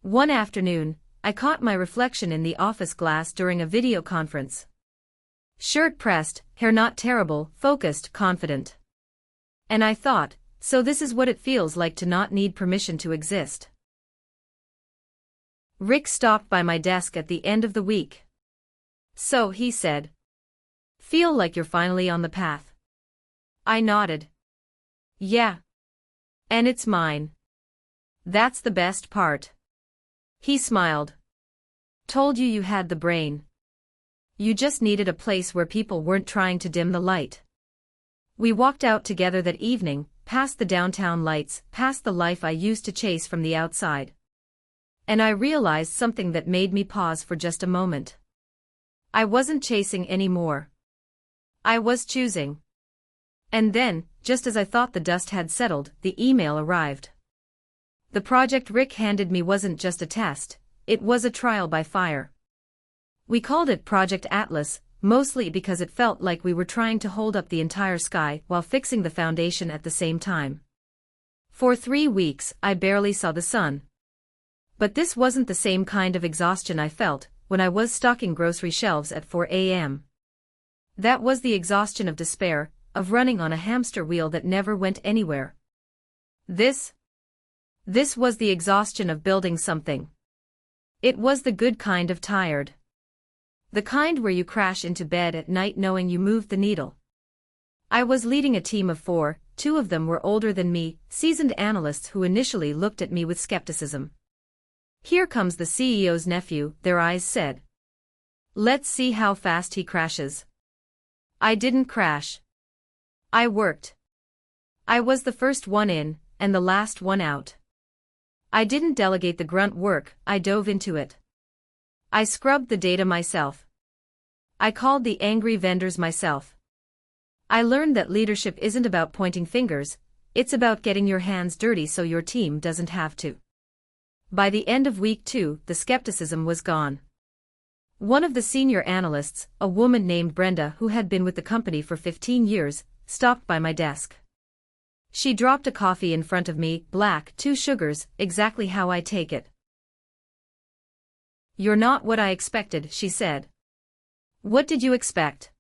One afternoon, I caught my reflection in the office glass during a video conference. Shirt pressed, hair not terrible, focused, confident. And I thought, so this is what it feels like to not need permission to exist. Rick stopped by my desk at the end of the week. "So," he said. "Feel like you're finally on the path?" I nodded. "Yeah. And it's mine. That's the best part." He smiled. "Told you you had the brain. You just needed a place where people weren't trying to dim the light." We walked out together that evening, past the downtown lights, past the life I used to chase from the outside. And I realized something that made me pause for just a moment. I wasn't chasing anymore. I was choosing. And then, just as I thought the dust had settled, the email arrived. The project Rick handed me wasn't just a test, it was a trial by fire. We called it Project Atlas, mostly because it felt like we were trying to hold up the entire sky while fixing the foundation at the same time. For 3 weeks, I barely saw the sun. But this wasn't the same kind of exhaustion I felt when I was stocking grocery shelves at 4 a.m. That was the exhaustion of despair, of running on a hamster wheel that never went anywhere. This was the exhaustion of building something. It was the good kind of tired. The kind where you crash into bed at night knowing you moved the needle. I was leading a team of 4, 2 of them were older than me, seasoned analysts who initially looked at me with skepticism. "Here comes the CEO's nephew," their eyes said. "Let's see how fast he crashes." I didn't crash. I worked. I was the first one in, and the last one out. I didn't delegate the grunt work, I dove into it. I scrubbed the data myself. I called the angry vendors myself. I learned that leadership isn't about pointing fingers, it's about getting your hands dirty so your team doesn't have to. By the end of week 2, the skepticism was gone. One of the senior analysts, a woman named Brenda who had been with the company for 15 years, stopped by my desk. She dropped a coffee in front of me, black, 2 sugars, exactly how I take it. "You're not what I expected," she said. "What did you expect?"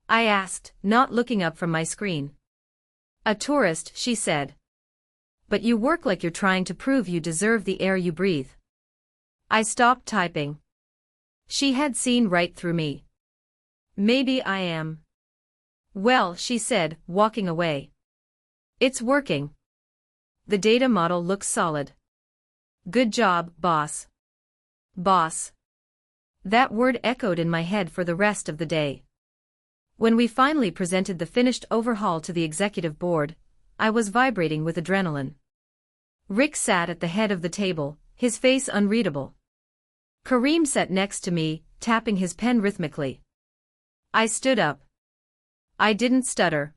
I asked, not looking up from my screen. "A tourist," she said. "But you work like you're trying to prove you deserve the air you breathe." I stopped typing. She had seen right through me. "Maybe I am." "Well," she said, walking away. "It's working. The data model looks solid." "Good job, boss." Boss. That word echoed in my head for the rest of the day. When we finally presented the finished overhaul to the executive board, I was vibrating with adrenaline. Rick sat at the head of the table, his face unreadable. Kareem sat next to me, tapping his pen rhythmically. I stood up. I didn't stutter.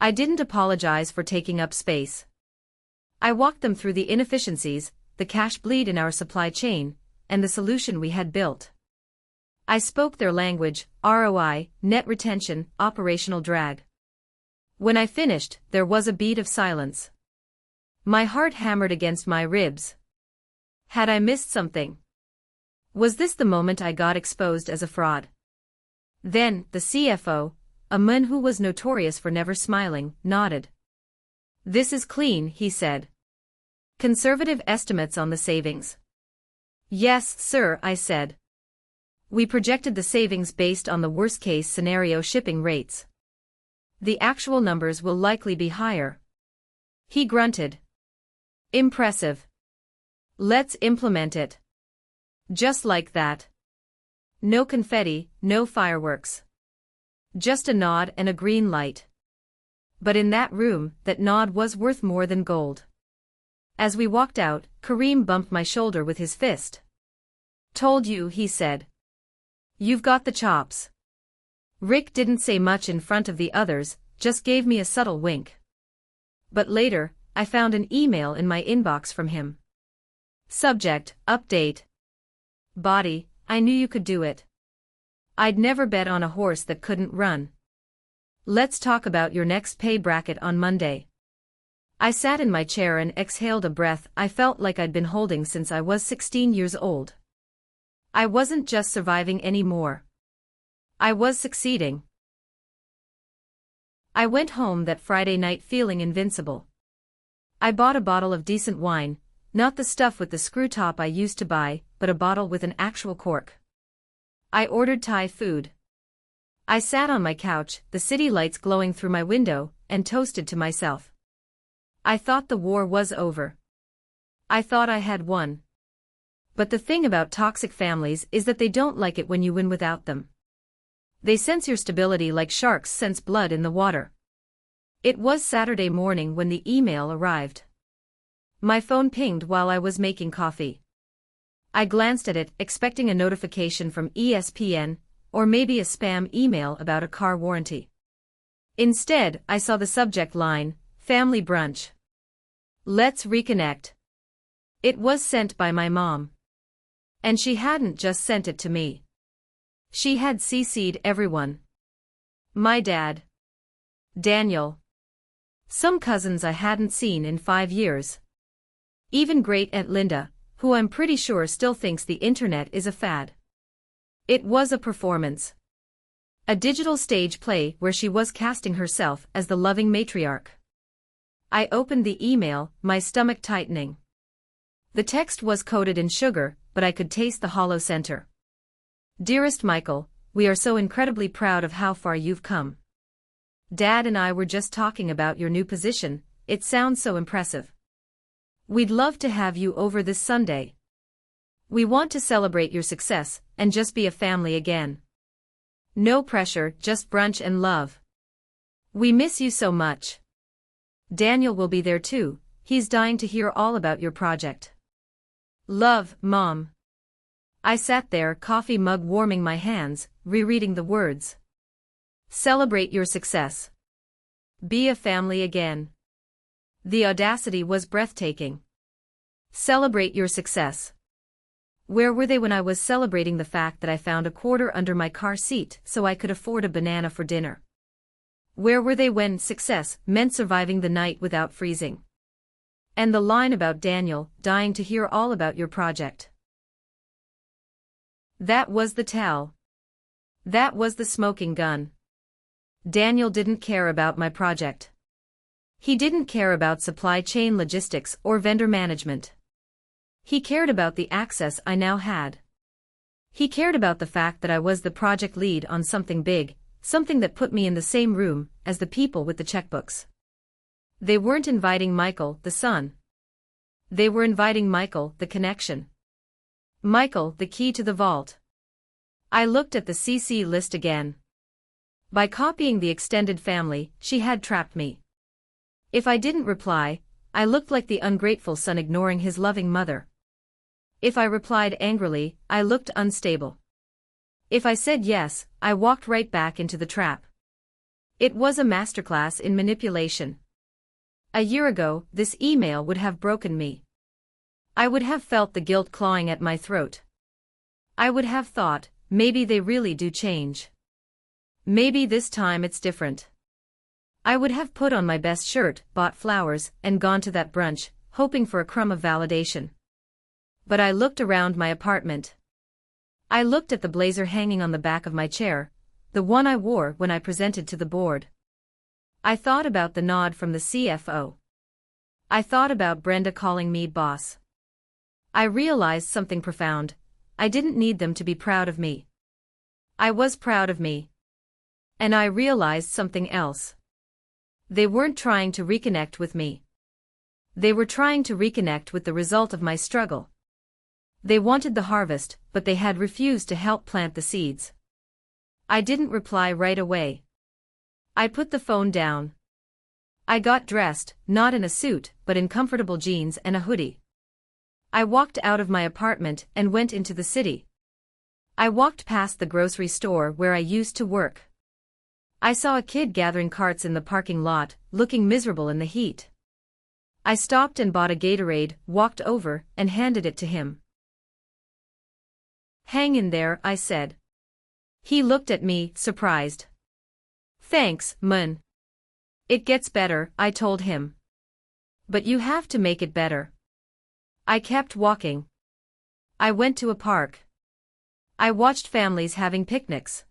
I didn't apologize for taking up space. I walked them through the inefficiencies, the cash bleed in our supply chain, and the solution we had built. I spoke their language: ROI, net retention, operational drag. When I finished, there was a beat of silence. My heart hammered against my ribs. Had I missed something? Was this the moment I got exposed as a fraud? Then, the CFO, a man who was notorious for never smiling, nodded. "This is clean," he said. "Conservative estimates on the savings." "Yes, sir," I said. "We projected the savings based on the worst-case scenario shipping rates. The actual numbers will likely be higher." He grunted. "Impressive. Let's implement it." Just like that. No confetti, no fireworks. Just a nod and a green light. But in that room, that nod was worth more than gold. As we walked out, Kareem bumped my shoulder with his fist. "Told you," he said. "You've got the chops." Rick didn't say much in front of the others, just gave me a subtle wink. But later, I found an email in my inbox from him. Subject: Update. Body: I knew you could do it. I'd never bet on a horse that couldn't run. Let's talk about your next pay bracket on Monday. I sat in my chair and exhaled a breath I felt like I'd been holding since I was 16 years old. I wasn't just surviving anymore. I was succeeding. I went home that Friday night feeling invincible. I bought a bottle of decent wine, not the stuff with the screw top I used to buy, but a bottle with an actual cork. I ordered Thai food. I sat on my couch, the city lights glowing through my window, and toasted to myself. I thought the war was over. I thought I had won. But the thing about toxic families is that they don't like it when you win without them. They sense your stability like sharks sense blood in the water. It was Saturday morning when the email arrived. My phone pinged while I was making coffee. I glanced at it, expecting a notification from ESPN, or maybe a spam email about a car warranty. Instead, I saw the subject line, "Family Brunch. Let's reconnect." It was sent by my mom. And she hadn't just sent it to me. She had CC'd everyone. My dad. Daniel. Some cousins I hadn't seen in 5 years. Even great Aunt Linda, who I'm pretty sure still thinks the internet is a fad. It was a performance. A digital stage play where she was casting herself as the loving matriarch. I opened the email, my stomach tightening. The text was coated in sugar, but I could taste the hollow center. Dearest Michael, we are so incredibly proud of how far you've come. Dad and I were just talking about your new position, it sounds so impressive. We'd love to have you over this Sunday. We want to celebrate your success, and just be a family again. No pressure, just brunch and love. We miss you so much. Daniel will be there too, he's dying to hear all about your project. Love, Mom. I sat there, coffee mug warming my hands, rereading the words. Celebrate your success. Be a family again. The audacity was breathtaking. Celebrate your success. Where were they when I was celebrating the fact that I found a quarter under my car seat so I could afford a banana for dinner? Where were they when success meant surviving the night without freezing? And the line about Daniel dying to hear all about your project. That was the towel. That was the smoking gun. Daniel didn't care about my project. He didn't care about supply chain logistics or vendor management. He cared about the access I now had. He cared about the fact that I was the project lead on something big, something that put me in the same room as the people with the checkbooks. They weren't inviting Michael, the son. They were inviting Michael, the connection. Michael, the key to the vault. I looked at the CC list again. By copying the extended family, she had trapped me. If I didn't reply, I looked like the ungrateful son ignoring his loving mother. If I replied angrily, I looked unstable. If I said yes, I walked right back into the trap. It was a masterclass in manipulation. A year ago, this email would have broken me. I would have felt the guilt clawing at my throat. I would have thought, maybe they really do change. Maybe this time it's different. I would have put on my best shirt, bought flowers, and gone to that brunch, hoping for a crumb of validation. But I looked around my apartment. I looked at the blazer hanging on the back of my chair, the one I wore when I presented to the board. I thought about the nod from the CFO. I thought about Brenda calling me boss. I realized something profound. I didn't need them to be proud of me. I was proud of me. And I realized something else. They weren't trying to reconnect with me. They were trying to reconnect with the result of my struggle. They wanted the harvest, but they had refused to help plant the seeds. I didn't reply right away. I put the phone down. I got dressed, not in a suit, but in comfortable jeans and a hoodie. I walked out of my apartment and went into the city. I walked past the grocery store where I used to work. I saw a kid gathering carts in the parking lot, looking miserable in the heat. I stopped and bought a Gatorade, walked over, and handed it to him. Hang in there, I said. He looked at me, surprised. Thanks, Mun. It gets better, I told him. But you have to make it better. I kept walking. I went to a park. I watched families having picnics.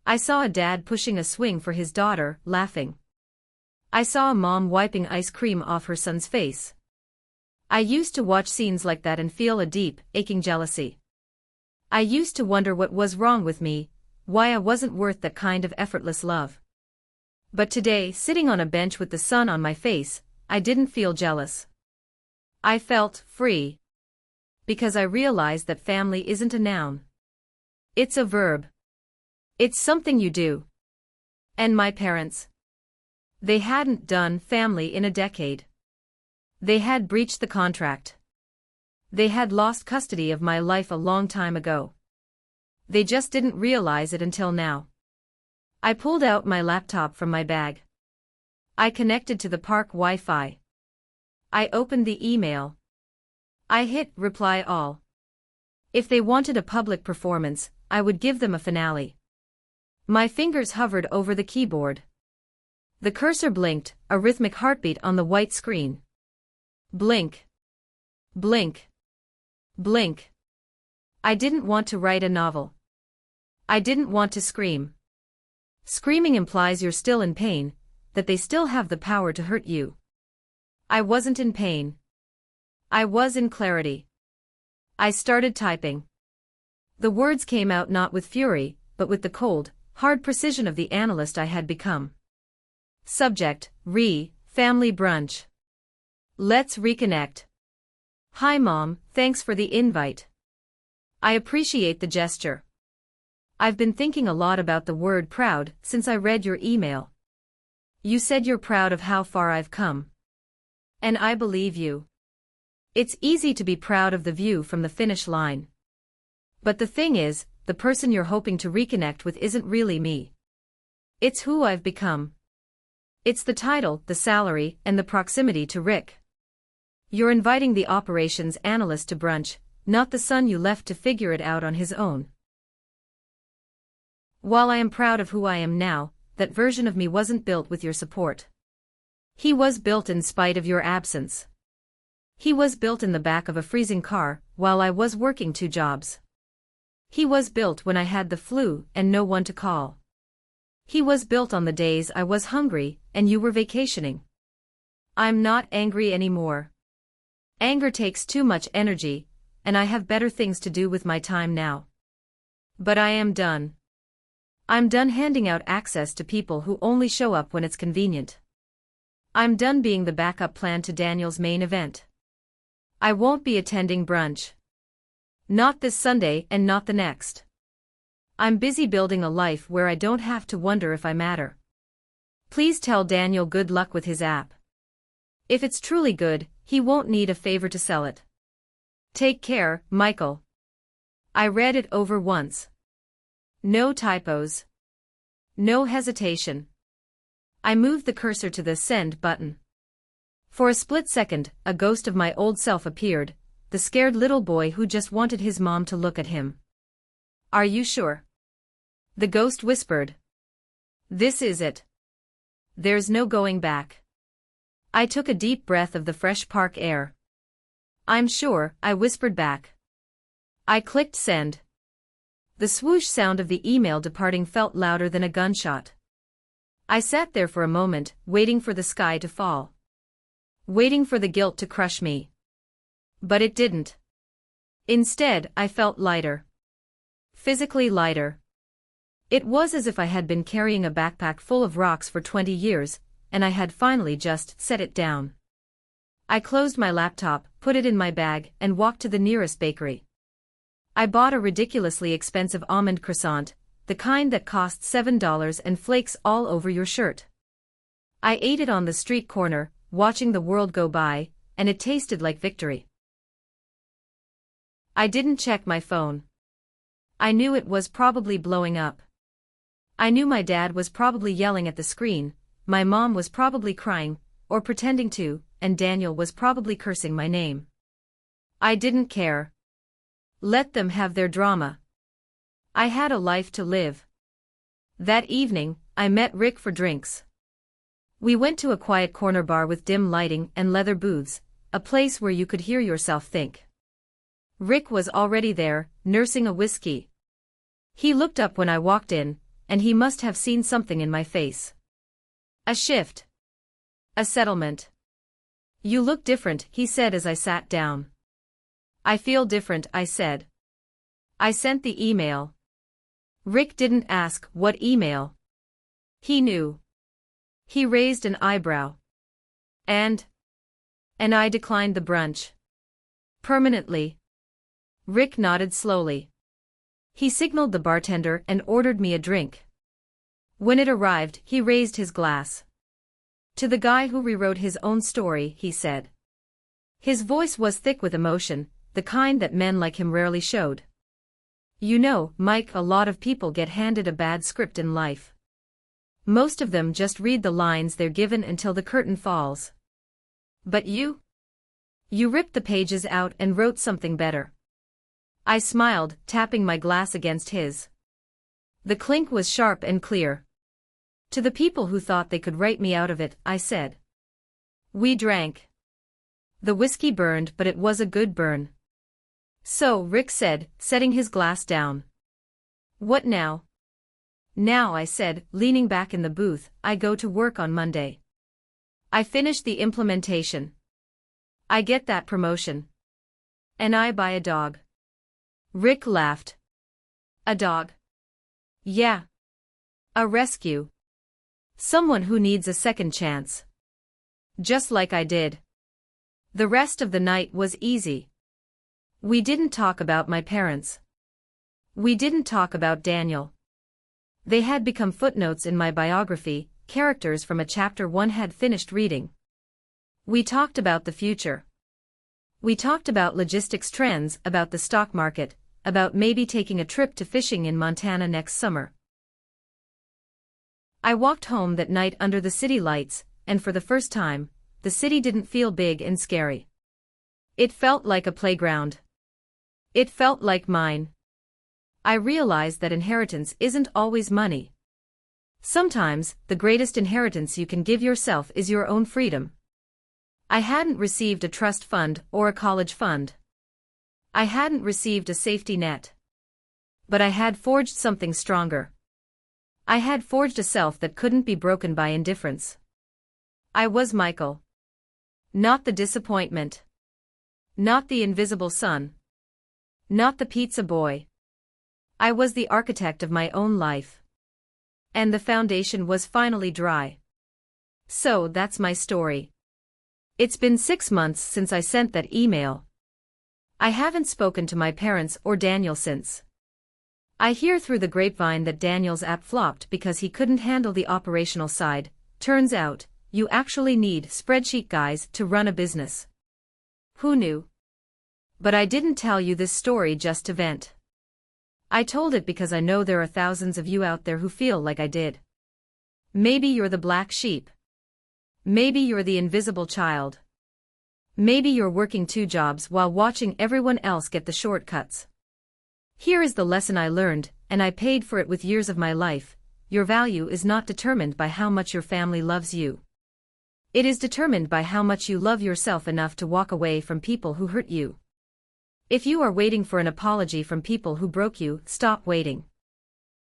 I saw a dad pushing a swing for his daughter, laughing. I saw a mom wiping ice cream off her son's face. I used to watch scenes like that and feel a deep, aching jealousy. I used to wonder what was wrong with me, why I wasn't worth that kind of effortless love. But today, sitting on a bench with the sun on my face, I didn't feel jealous. I felt free. Because I realized that family isn't a noun. It's a verb. It's something you do. And my parents. They hadn't done family in a decade. They had breached the contract. They had lost custody of my life a long time ago. They just didn't realize it until now. I pulled out my laptop from my bag. I connected to the park Wi-Fi. I opened the email. I hit reply all. If they wanted a public performance, I would give them a finale. My fingers hovered over the keyboard. The cursor blinked, a rhythmic heartbeat on the white screen. Blink. Blink. Blink. I didn't want to write a novel. I didn't want to scream. Screaming implies you're still in pain, that they still have the power to hurt you. I wasn't in pain. I was in clarity. I started typing. The words came out not with fury, but with the cold, hard precision of the analyst I had become. Subject, family brunch. Let's reconnect. Hi Mom, thanks for the invite. I appreciate the gesture. I've been thinking a lot about the word proud since I read your email. You said you're proud of how far I've come. And I believe you. It's easy to be proud of the view from the finish line. But the thing is, the person you're hoping to reconnect with isn't really me. It's who I've become. It's the title, the salary, and the proximity to Rick. You're inviting the operations analyst to brunch, not the son you left to figure it out on his own. While I am proud of who I am now, that version of me wasn't built with your support. He was built in spite of your absence. He was built in the back of a freezing car, while I was working 2 jobs. He was built when I had the flu and no one to call. He was built on the days I was hungry and you were vacationing. I'm not angry anymore. Anger takes too much energy, and I have better things to do with my time now. But I am done. I'm done handing out access to people who only show up when it's convenient. I'm done being the backup plan to Daniel's main event. I won't be attending brunch. Not this Sunday and not the next. I'm busy building a life where I don't have to wonder if I matter. Please tell Daniel good luck with his app. If it's truly good, he won't need a favor to sell it. Take care, Michael. I read it over once. No typos. No hesitation. I moved the cursor to the send button. For a split second, a ghost of my old self appeared, the scared little boy who just wanted his mom to look at him. Are you sure? The ghost whispered. This is it. There's no going back. I took a deep breath of the fresh park air. I'm sure, I whispered back. I clicked send. The swoosh sound of the email departing felt louder than a gunshot. I sat there for a moment, waiting for the sky to fall. Waiting for the guilt to crush me. But it didn't. Instead, I felt lighter. Physically lighter. It was as if I had been carrying a backpack full of rocks for 20 years, and I had finally just set it down. I closed my laptop, put it in my bag, and walked to the nearest bakery. I bought a ridiculously expensive almond croissant, the kind that costs $7 and flakes all over your shirt. I ate it on the street corner, watching the world go by, and it tasted like victory. I didn't check my phone. I knew it was probably blowing up. I knew my dad was probably yelling at the screen, my mom was probably crying, or pretending to, and Daniel was probably cursing my name. I didn't care. Let them have their drama. I had a life to live. That evening, I met Rick for drinks. We went to a quiet corner bar with dim lighting and leather booths, a place where you could hear yourself think. Rick was already there, nursing a whiskey. He looked up when I walked in, and he must have seen something in my face. A shift. A settlement. You look different, he said as I sat down. I feel different, I said. I sent the email. Rick didn't ask what email. He knew. He raised an eyebrow. And I declined the brunch. Permanently. Rick nodded slowly. He signaled the bartender and ordered me a drink. When it arrived, he raised his glass. To the guy who rewrote his own story, he said. His voice was thick with emotion, the kind that men like him rarely showed. You know, Mike, a lot of people get handed a bad script in life. Most of them just read the lines they're given until the curtain falls. But you? You ripped the pages out and wrote something better. I smiled, tapping my glass against his. The clink was sharp and clear. To the people who thought they could write me out of it, I said. We drank. The whiskey burned, but it was a good burn. So, Rick said, setting his glass down. What now? Now, I said, leaning back in the booth, I go to work on Monday. I finish the implementation. I get that promotion. And I buy a dog. Rick laughed. A dog? Yeah. A rescue. Someone who needs a second chance. Just like I did. The rest of the night was easy. We didn't talk about my parents. We didn't talk about Daniel. They had become footnotes in my biography, characters from a chapter one had finished reading. We talked about the future. We talked about logistics trends, about the stock market, about maybe taking a trip to fishing in Montana next summer. I walked home that night under the city lights, and for the first time, the city didn't feel big and scary. It felt like a playground. It felt like mine. I realized that inheritance isn't always money. Sometimes, the greatest inheritance you can give yourself is your own freedom. I hadn't received a trust fund or a college fund. I hadn't received a safety net. But I had forged something stronger. I had forged a self that couldn't be broken by indifference. I was Michael. Not the disappointment. Not the invisible son. Not the pizza boy. I was the architect of my own life. And the foundation was finally dry. So that's my story. It's been 6 months since I sent that email. I haven't spoken to my parents or Daniel since. I hear through the grapevine that Daniel's app flopped because he couldn't handle the operational side. Turns out, you actually need spreadsheet guys to run a business. Who knew? But I didn't tell you this story just to vent. I told it because I know there are thousands of you out there who feel like I did. Maybe you're the black sheep. Maybe you're the invisible child. Maybe you're working 2 jobs while watching everyone else get the shortcuts. Here is the lesson I learned, and I paid for it with years of my life. Your value is not determined by how much your family loves you. It is determined by how much you love yourself enough to walk away from people who hurt you. If you are waiting for an apology from people who broke you, stop waiting.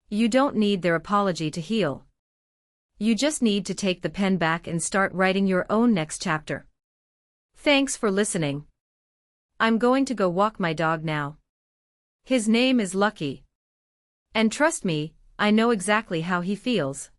You don't need their apology to heal. You just need to take the pen back and start writing your own next chapter. Thanks for listening. I'm going to go walk my dog now. His name is Lucky. And trust me, I know exactly how he feels.